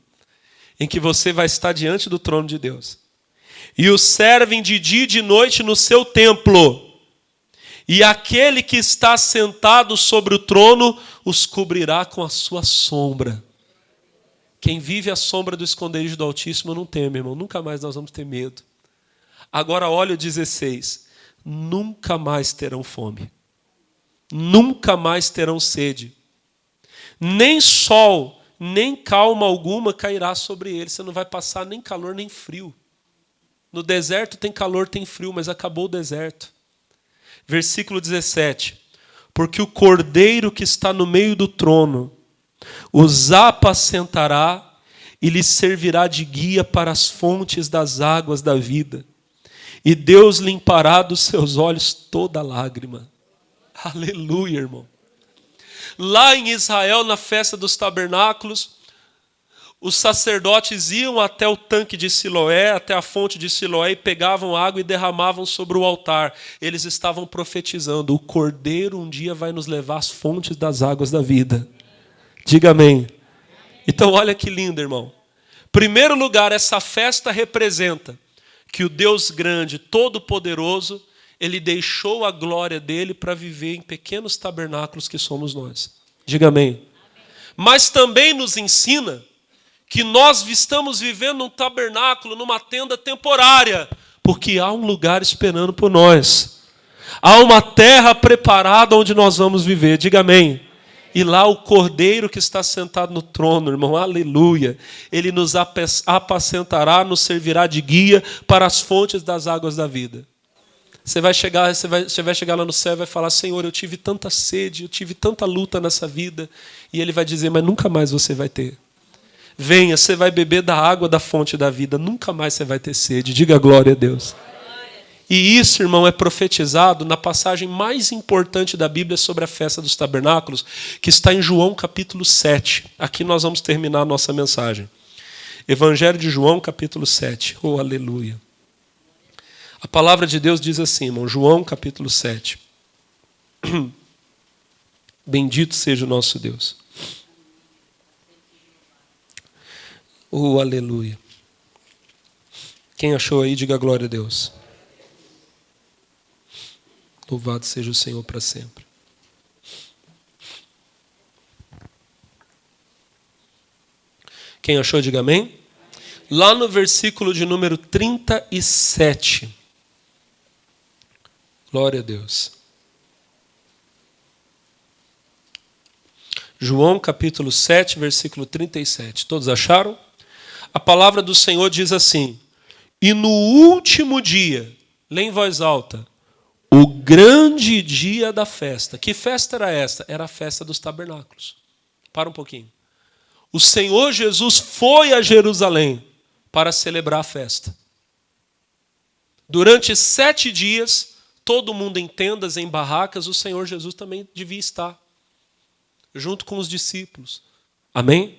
em que você vai estar diante do trono de Deus. E os servem de dia e de noite no seu templo. E aquele que está sentado sobre o trono os cobrirá com a sua sombra. Quem vive à sombra do esconderijo do Altíssimo não teme, irmão. Nunca mais nós vamos ter medo. Agora olha o 16. Nunca mais terão fome. Nunca mais terão sede. Nem sol, nem calma alguma cairá sobre eles. Você não vai passar nem calor nem frio. No deserto tem calor, tem frio, mas acabou o deserto. Versículo 17. Porque o cordeiro que está no meio do trono os apacentará e lhes servirá de guia para as fontes das águas da vida. E Deus limpará dos seus olhos toda lágrima. Aleluia, irmão. Lá em Israel, na festa dos tabernáculos, os sacerdotes iam até o tanque de Siloé, até a fonte de Siloé, e pegavam água e derramavam sobre o altar. Eles estavam profetizando, o Cordeiro um dia vai nos levar às fontes das águas da vida. Diga amém. Então olha que lindo, irmão. Primeiro lugar, essa festa representa que o Deus grande, todo-poderoso, ele deixou a glória dele para viver em pequenos tabernáculos que somos nós. Diga amém. Mas também nos ensina que nós estamos vivendo num tabernáculo, numa tenda temporária, porque há um lugar esperando por nós. Há uma terra preparada onde nós vamos viver. Diga amém. E lá o Cordeiro que está sentado no trono, irmão, aleluia, ele nos apacentará, nos servirá de guia para as fontes das águas da vida. Você vai chegar lá no céu e vai falar, Senhor, eu tive tanta sede, eu tive tanta luta nessa vida. E ele vai dizer, mas nunca mais você vai ter. Venha, você vai beber da água da fonte da vida, nunca mais você vai ter sede. Diga glória a Deus. E isso, irmão, é profetizado na passagem mais importante da Bíblia sobre a festa dos tabernáculos, que está em João capítulo 7. Aqui nós vamos terminar a nossa mensagem. Evangelho de João capítulo 7. Oh, aleluia. A palavra de Deus diz assim, irmão, João capítulo 7. Bendito seja o nosso Deus. Oh, aleluia. Quem achou aí, diga glória a Deus. Louvado seja o Senhor para sempre. Quem achou, diga amém. Lá no versículo de número 37. Glória a Deus. João capítulo 7, versículo 37. Todos acharam? A palavra do Senhor diz assim, e no último dia, lê em voz alta, o grande dia da festa. Que festa era esta? Era a festa dos tabernáculos. Para um pouquinho. O Senhor Jesus foi a Jerusalém para celebrar a festa. Durante 7 dias, todo mundo em tendas, em barracas, o Senhor Jesus também devia estar.
junto com os discípulos. Amém?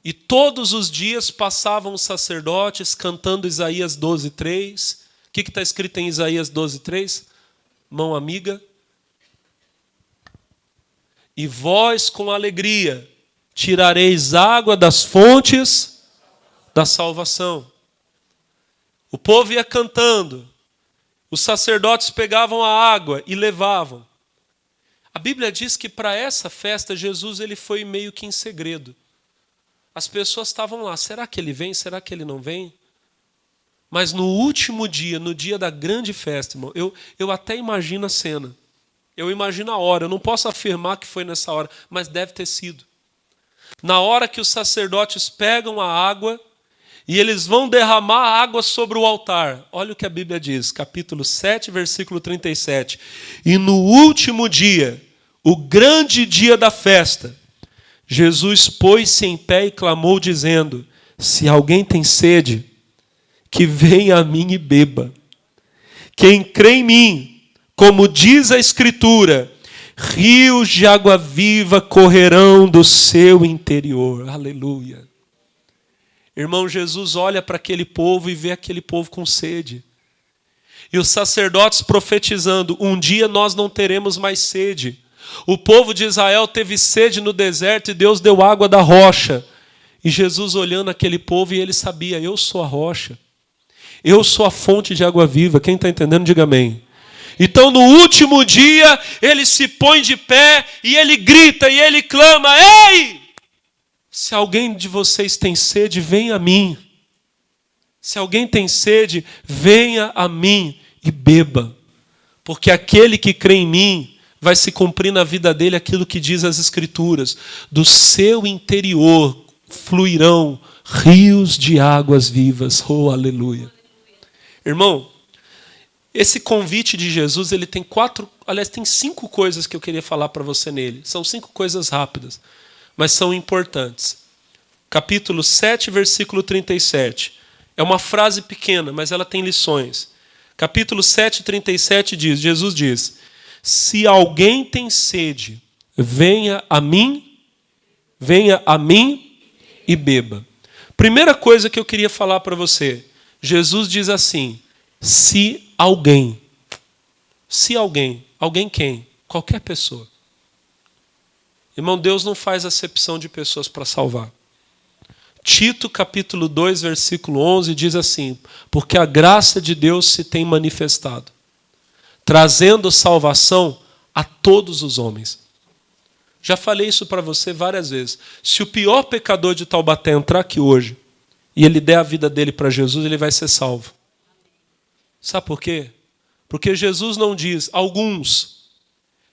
E todos os dias passavam os sacerdotes cantando Isaías 12:3. O que está escrito em Isaías 12:3? Mão amiga. E vós com alegria tirareis água das fontes da salvação. O povo ia cantando. Os sacerdotes pegavam a água e levavam. A Bíblia diz que para essa festa Jesus ele foi meio que em segredo. As pessoas estavam lá, será que ele vem? Será que ele não vem? Mas no último dia, no dia da grande festa, irmão, eu até imagino a cena. Eu imagino a hora, eu não posso afirmar que foi nessa hora, mas deve ter sido. Na hora que os sacerdotes pegam a água e eles vão derramar a água sobre o altar. Olha o que a Bíblia diz, capítulo 7, versículo 37. E no último dia, o grande dia da festa, Jesus pôs-se em pé e clamou, dizendo: se alguém tem sede, que venha a mim e beba. Quem crê em mim, como diz a Escritura, rios de água viva correrão do seu interior. Aleluia. Irmão, Jesus olha para aquele povo e vê aquele povo com sede. E os sacerdotes profetizando: um dia nós não teremos mais sede. O povo de Israel teve sede no deserto e Deus deu água da rocha. E Jesus olhando aquele povo e ele sabia: eu sou a rocha. Eu sou a fonte de água viva. Quem está entendendo, diga amém. Então no último dia ele se põe de pé e ele grita e ele clama: ei! Se alguém de vocês tem sede, venha a mim. Se alguém tem sede, venha a mim e beba. Porque aquele que crê em mim, vai se cumprir na vida dele aquilo que diz as Escrituras. Do seu interior fluirão rios de águas vivas. Oh, aleluia. Irmão, esse convite de Jesus, ele tem tem 5 coisas que eu queria falar para você nele. São 5 coisas rápidas, mas são importantes. Capítulo 7, versículo 37. É uma frase pequena, mas ela tem lições. Capítulo 7, 37 diz, Jesus diz: se alguém tem sede, venha a mim e beba. Primeira coisa que eu queria falar para você, Jesus diz assim: se alguém, alguém quem? Qualquer pessoa. Irmão, Deus não faz acepção de pessoas para salvar. Tito capítulo 2, versículo 11 diz assim: porque a graça de Deus se tem manifestado, trazendo salvação a todos os homens. Já falei isso para você várias vezes. Se o pior pecador de Taubaté entrar aqui hoje e ele der a vida dele para Jesus, ele vai ser salvo. Sabe por quê? Porque Jesus não diz alguns,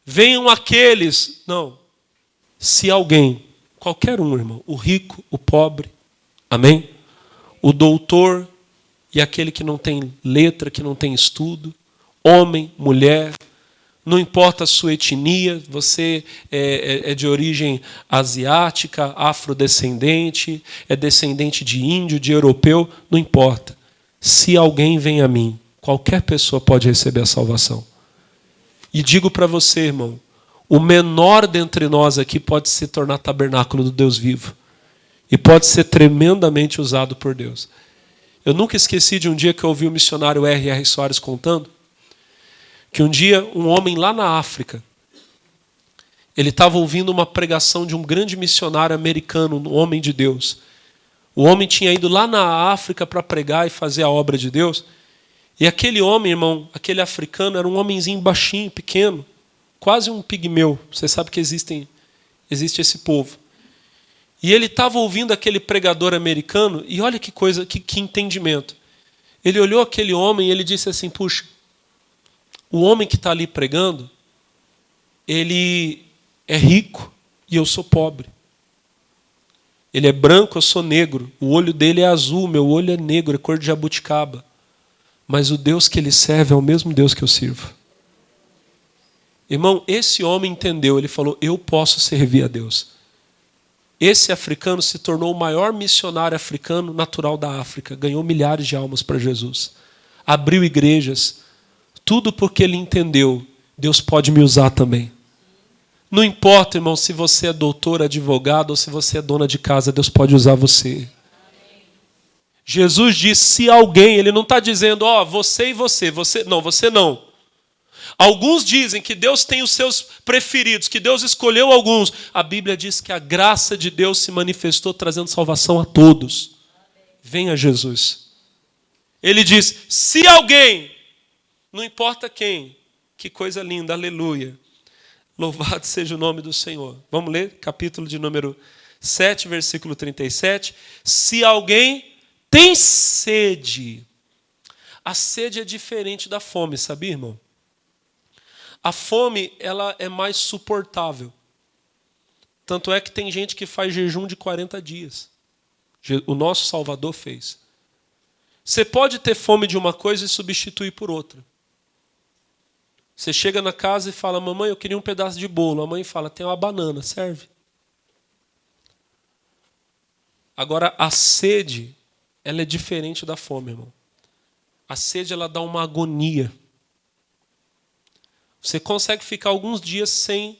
venham aqueles. Não. Se alguém, qualquer um, irmão, o rico, o pobre, amém? O doutor e aquele que não tem letra, que não tem estudo, homem, mulher, não importa a sua etnia, você é de origem asiática, afrodescendente, é descendente de índio, de europeu, não importa. Se alguém vem a mim, qualquer pessoa pode receber a salvação. E digo para você, irmão, o menor dentre nós aqui pode se tornar tabernáculo do Deus vivo. E pode ser tremendamente usado por Deus. Eu nunca esqueci de um dia que eu ouvi o missionário R.R. Soares contando que um dia um homem lá na África, ele estava ouvindo uma pregação de um grande missionário americano, um homem de Deus. O homem tinha ido lá na África para pregar e fazer a obra de Deus. E aquele homem, irmão, aquele africano, era um homenzinho baixinho, pequeno, quase um pigmeu. Você sabe que existe esse povo. E ele estava ouvindo aquele pregador americano, e olha que coisa, que entendimento. Ele olhou aquele homem e ele disse assim: puxa, o homem que está ali pregando, ele é rico e eu sou pobre. Ele é branco, eu sou negro. O olho dele é azul, meu olho é negro, é cor de jabuticaba. Mas o Deus que ele serve é o mesmo Deus que eu sirvo. Irmão, esse homem entendeu, ele falou: eu posso servir a Deus. Esse africano se tornou o maior missionário africano natural da África. Ganhou milhares de almas para Jesus. Abriu igrejas. Tudo porque ele entendeu: Deus pode me usar também. Não importa, irmão, se você é doutor, advogado ou se você é dona de casa, Deus pode usar você. Jesus disse, se alguém, ele não está dizendo, ó, você e você, não, você não. Alguns dizem que Deus tem os seus preferidos, que Deus escolheu alguns. A Bíblia diz que a graça de Deus se manifestou trazendo salvação a todos. Venha Jesus. Ele diz, se alguém, não importa quem, que coisa linda, aleluia. Louvado seja o nome do Senhor. Vamos ler, capítulo de número 7, versículo 37. Se alguém tem sede, a sede é diferente da fome, sabia, irmão? A fome, ela é mais suportável. Tanto é que tem gente que faz jejum de 40 dias. O nosso Salvador fez. Você pode ter fome de uma coisa e substituir por outra. Você chega na casa e fala, mamãe, eu queria um pedaço de bolo. A mãe fala, tem uma banana, serve? Agora, a sede, ela é diferente da fome, irmão. A sede, ela dá uma agonia. Você consegue ficar alguns dias sem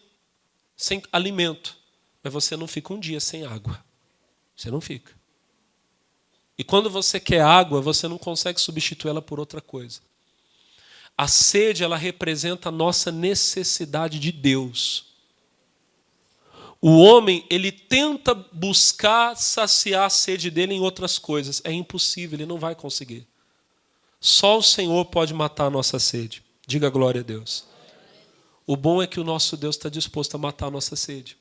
alimento, mas você não fica um dia sem água. Você não fica. E quando você quer água, você não consegue substituí-la por outra coisa. A sede, ela representa a nossa necessidade de Deus. O homem, ele tenta buscar saciar a sede dele em outras coisas. É impossível, ele não vai conseguir. Só o Senhor pode matar a nossa sede. Diga glória a Deus. O bom é que o nosso Deus está disposto a matar a nossa sede.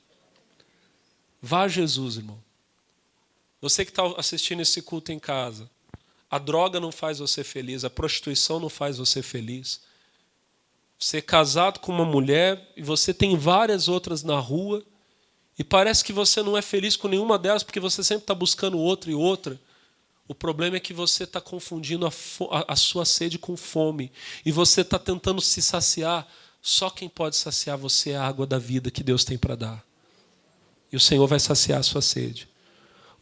Vá a Jesus, irmão. Você que está assistindo esse culto em casa, a droga não faz você feliz, a prostituição não faz você feliz. Você é casado com uma mulher e você tem várias outras na rua e parece que você não é feliz com nenhuma delas porque você sempre está buscando outra e outra. O problema é que você está confundindo a sua sede com fome e você está tentando se saciar. Só quem pode saciar você é a água da vida que Deus tem para dar. E o Senhor vai saciar a sua sede.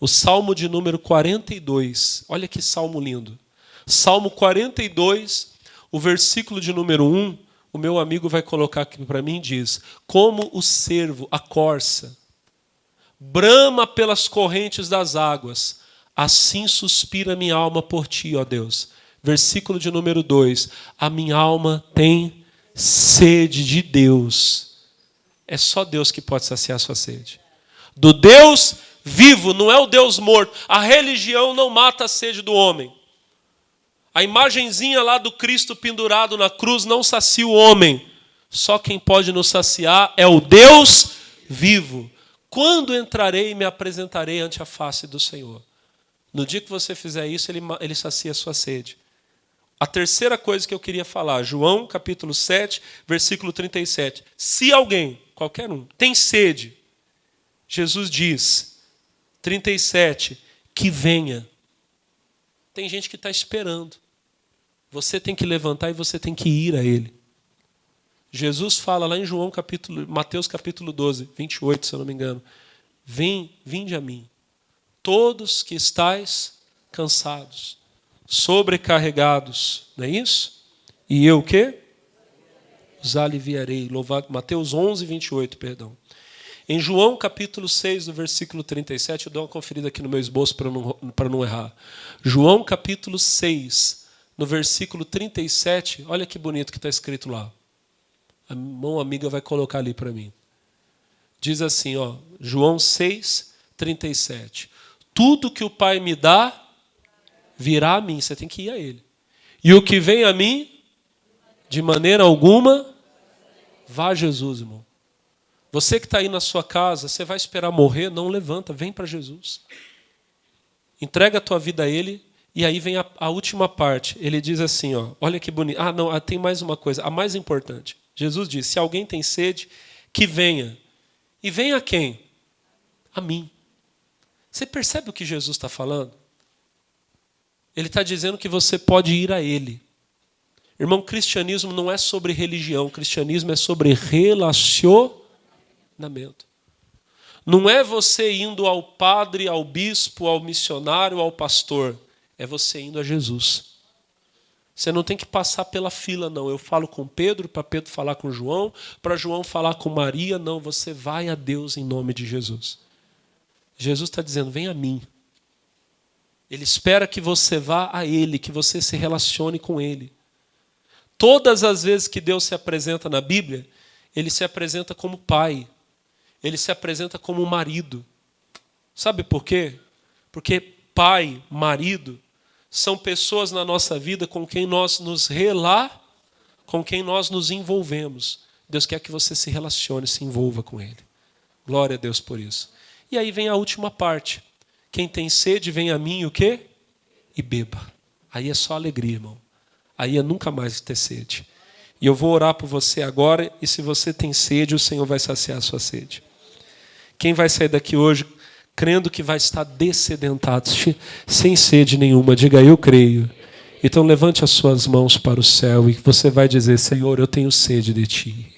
O Salmo de número 42, olha que salmo lindo. Salmo 42, o versículo de número 1, o meu amigo vai colocar aqui para mim, diz, como o cervo, a corça, brama pelas correntes das águas, assim suspira minha alma por ti, ó Deus. Versículo de número 2, a minha alma tem sede de Deus. É só Deus que pode saciar a sua sede. Do Deus vivo, não é o Deus morto. A religião não mata a sede do homem. A imagenzinha lá do Cristo pendurado na cruz não sacia o homem. Só quem pode nos saciar é o Deus vivo. Quando entrarei e me apresentarei ante a face do Senhor? No dia que você fizer isso, ele sacia a sua sede. A terceira coisa que eu queria falar, João capítulo 7, versículo 37. Se alguém, qualquer um, tem sede, Jesus diz, 37, que venha. Tem gente que está esperando. Você tem que levantar e você tem que ir a Ele. Jesus fala lá em Mateus capítulo 12, 28, se eu não me engano. Vinde a mim, todos que estáis cansados, sobrecarregados, não é isso? E eu o quê? Os aliviarei. Louvado, Mateus 11, 28, perdão. Em João capítulo 6, no versículo 37, eu dou uma conferida aqui no meu esboço para não errar. João capítulo 6, no versículo 37, olha que bonito que está escrito lá. A mão amiga vai colocar ali para mim. Diz assim, ó, João 6, 37. Tudo que o Pai me dá, virá a mim. Você tem que ir a Ele. E o que vem a mim, de maneira alguma, vá a Jesus, irmão. Você que está aí na sua casa, você vai esperar morrer? Não, levanta, vem para Jesus. Entrega a tua vida a Ele, e aí vem a última parte. Ele diz assim, ó, olha que bonito. Não, tem mais uma coisa, a mais importante. Jesus diz, se alguém tem sede, que venha. E venha a quem? A mim. Você percebe o que Jesus está falando? Ele está dizendo que você pode ir a Ele. Irmão, cristianismo não é sobre religião, cristianismo é sobre relacionamento. Não é você indo ao padre, ao bispo, ao missionário, ao pastor. É você indo a Jesus. Você não tem que passar pela fila, não. Eu falo com Pedro, para Pedro falar com João, para João falar com Maria. Não, você vai a Deus em nome de Jesus. Jesus está dizendo, vem a mim. Ele espera que você vá a Ele, que você se relacione com Ele. Todas as vezes que Deus se apresenta na Bíblia, Ele se apresenta como pai. Ele se apresenta como marido. Sabe por quê? Porque pai, marido, são pessoas na nossa vida com quem nós com quem nós nos envolvemos. Deus quer que você se relacione, se envolva com Ele. Glória a Deus por isso. E aí vem a última parte. Quem tem sede, vem a mim, o quê? E beba. Aí é só alegria, irmão. Aí é nunca mais ter sede. E eu vou orar por você agora, e se você tem sede, o Senhor vai saciar a sua sede. Quem vai sair daqui hoje crendo que vai estar dessedentado, sem sede nenhuma, diga, eu creio. Então levante as suas mãos para o céu e você vai dizer, Senhor, eu tenho sede de Ti.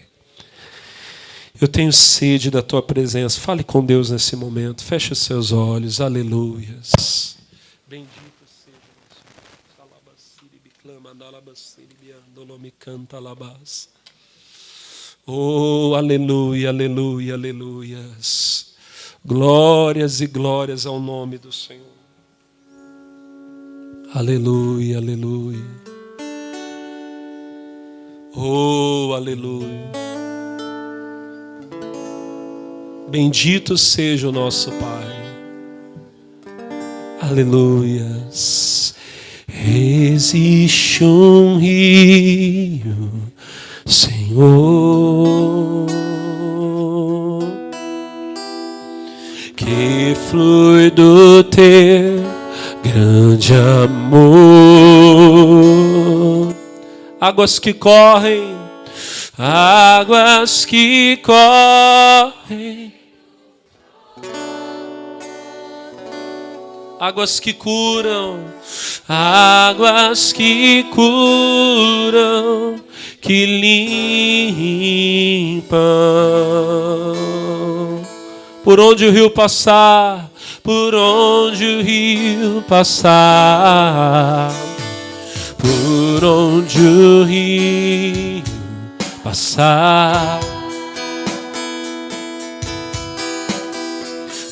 Eu tenho sede da Tua presença. Fale com Deus nesse momento. Feche os seus olhos. Aleluias. Bendito seja o Senhor. Oh, aleluia, aleluia, aleluias. Glórias e glórias ao nome do Senhor. Aleluia, aleluia. Oh, aleluia. Bendito seja o nosso Pai. Aleluias. Existe um rio, Senhor, que flui do Teu grande amor. Águas que correm, águas que correm, águas que curam, águas que curam, que limpam. Por onde o rio passar, por onde o rio passar, por onde o rio passar,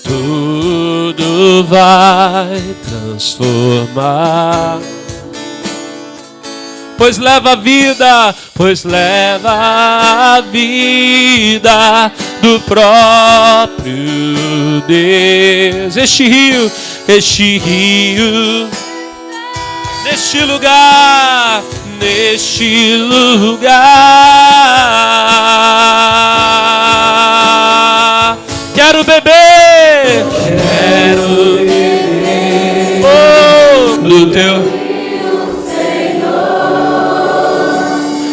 tudo vai transformar. Pois leva a vida, pois leva a vida do próprio Deus. Este rio, neste lugar, quero beber, oh, do Teu.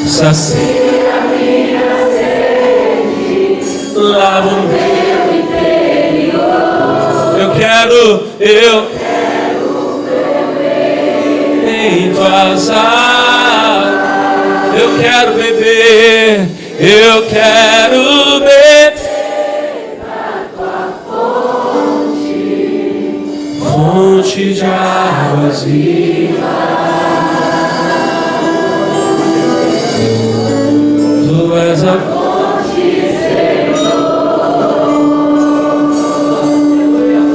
Sacia a minha sede, lava o meu interior. Eu quero beber em Tuas águas. Eu quero beber da Tua fonte de águas vivas. Tu és a fonte, Senhor.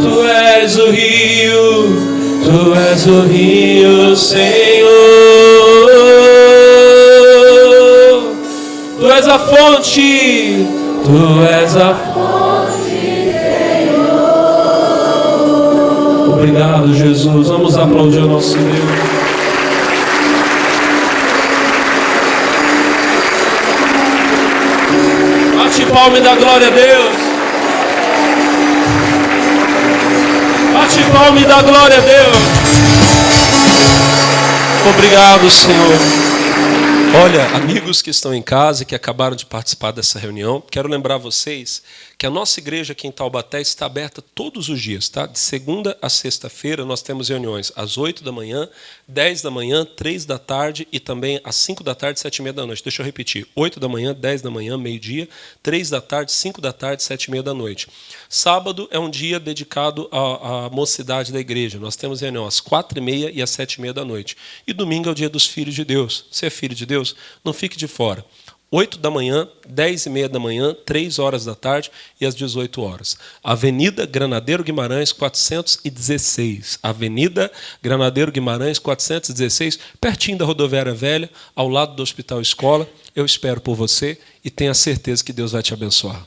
Tu és o rio, Senhor. Tu és a fonte, Senhor. Obrigado, Jesus. Vamos aplaudir o nosso Deus. Bate palma e dá glória a Deus. Bate palma e dá glória a Deus. Obrigado, Senhor. Olha, amigos que estão em casa e que acabaram de participar dessa reunião, quero lembrar vocês que a nossa igreja aqui em Taubaté está aberta todos os dias, tá? De segunda a sexta-feira nós temos reuniões às 8 da manhã, 10 da manhã, 3 da tarde e também às 5 da tarde, 7h30 da noite. Deixa eu repetir, 8 da manhã, 10 da manhã, meio-dia, 3 da tarde, 5 da tarde, 7h30 da noite. Sábado é um dia dedicado à mocidade da igreja. Nós temos reunião às 4h30 e às 7h30 da noite. E domingo é o dia dos filhos de Deus. Você é filho de Deus? Não fique de fora. 8 da manhã, 10h30 da manhã, 3 horas da tarde e às 18 horas. Avenida Granadeiro Guimarães, 416. Avenida Granadeiro Guimarães, 416, pertinho da Rodoviária Velha, ao lado do Hospital Escola. Eu espero por você e tenha certeza que Deus vai te abençoar.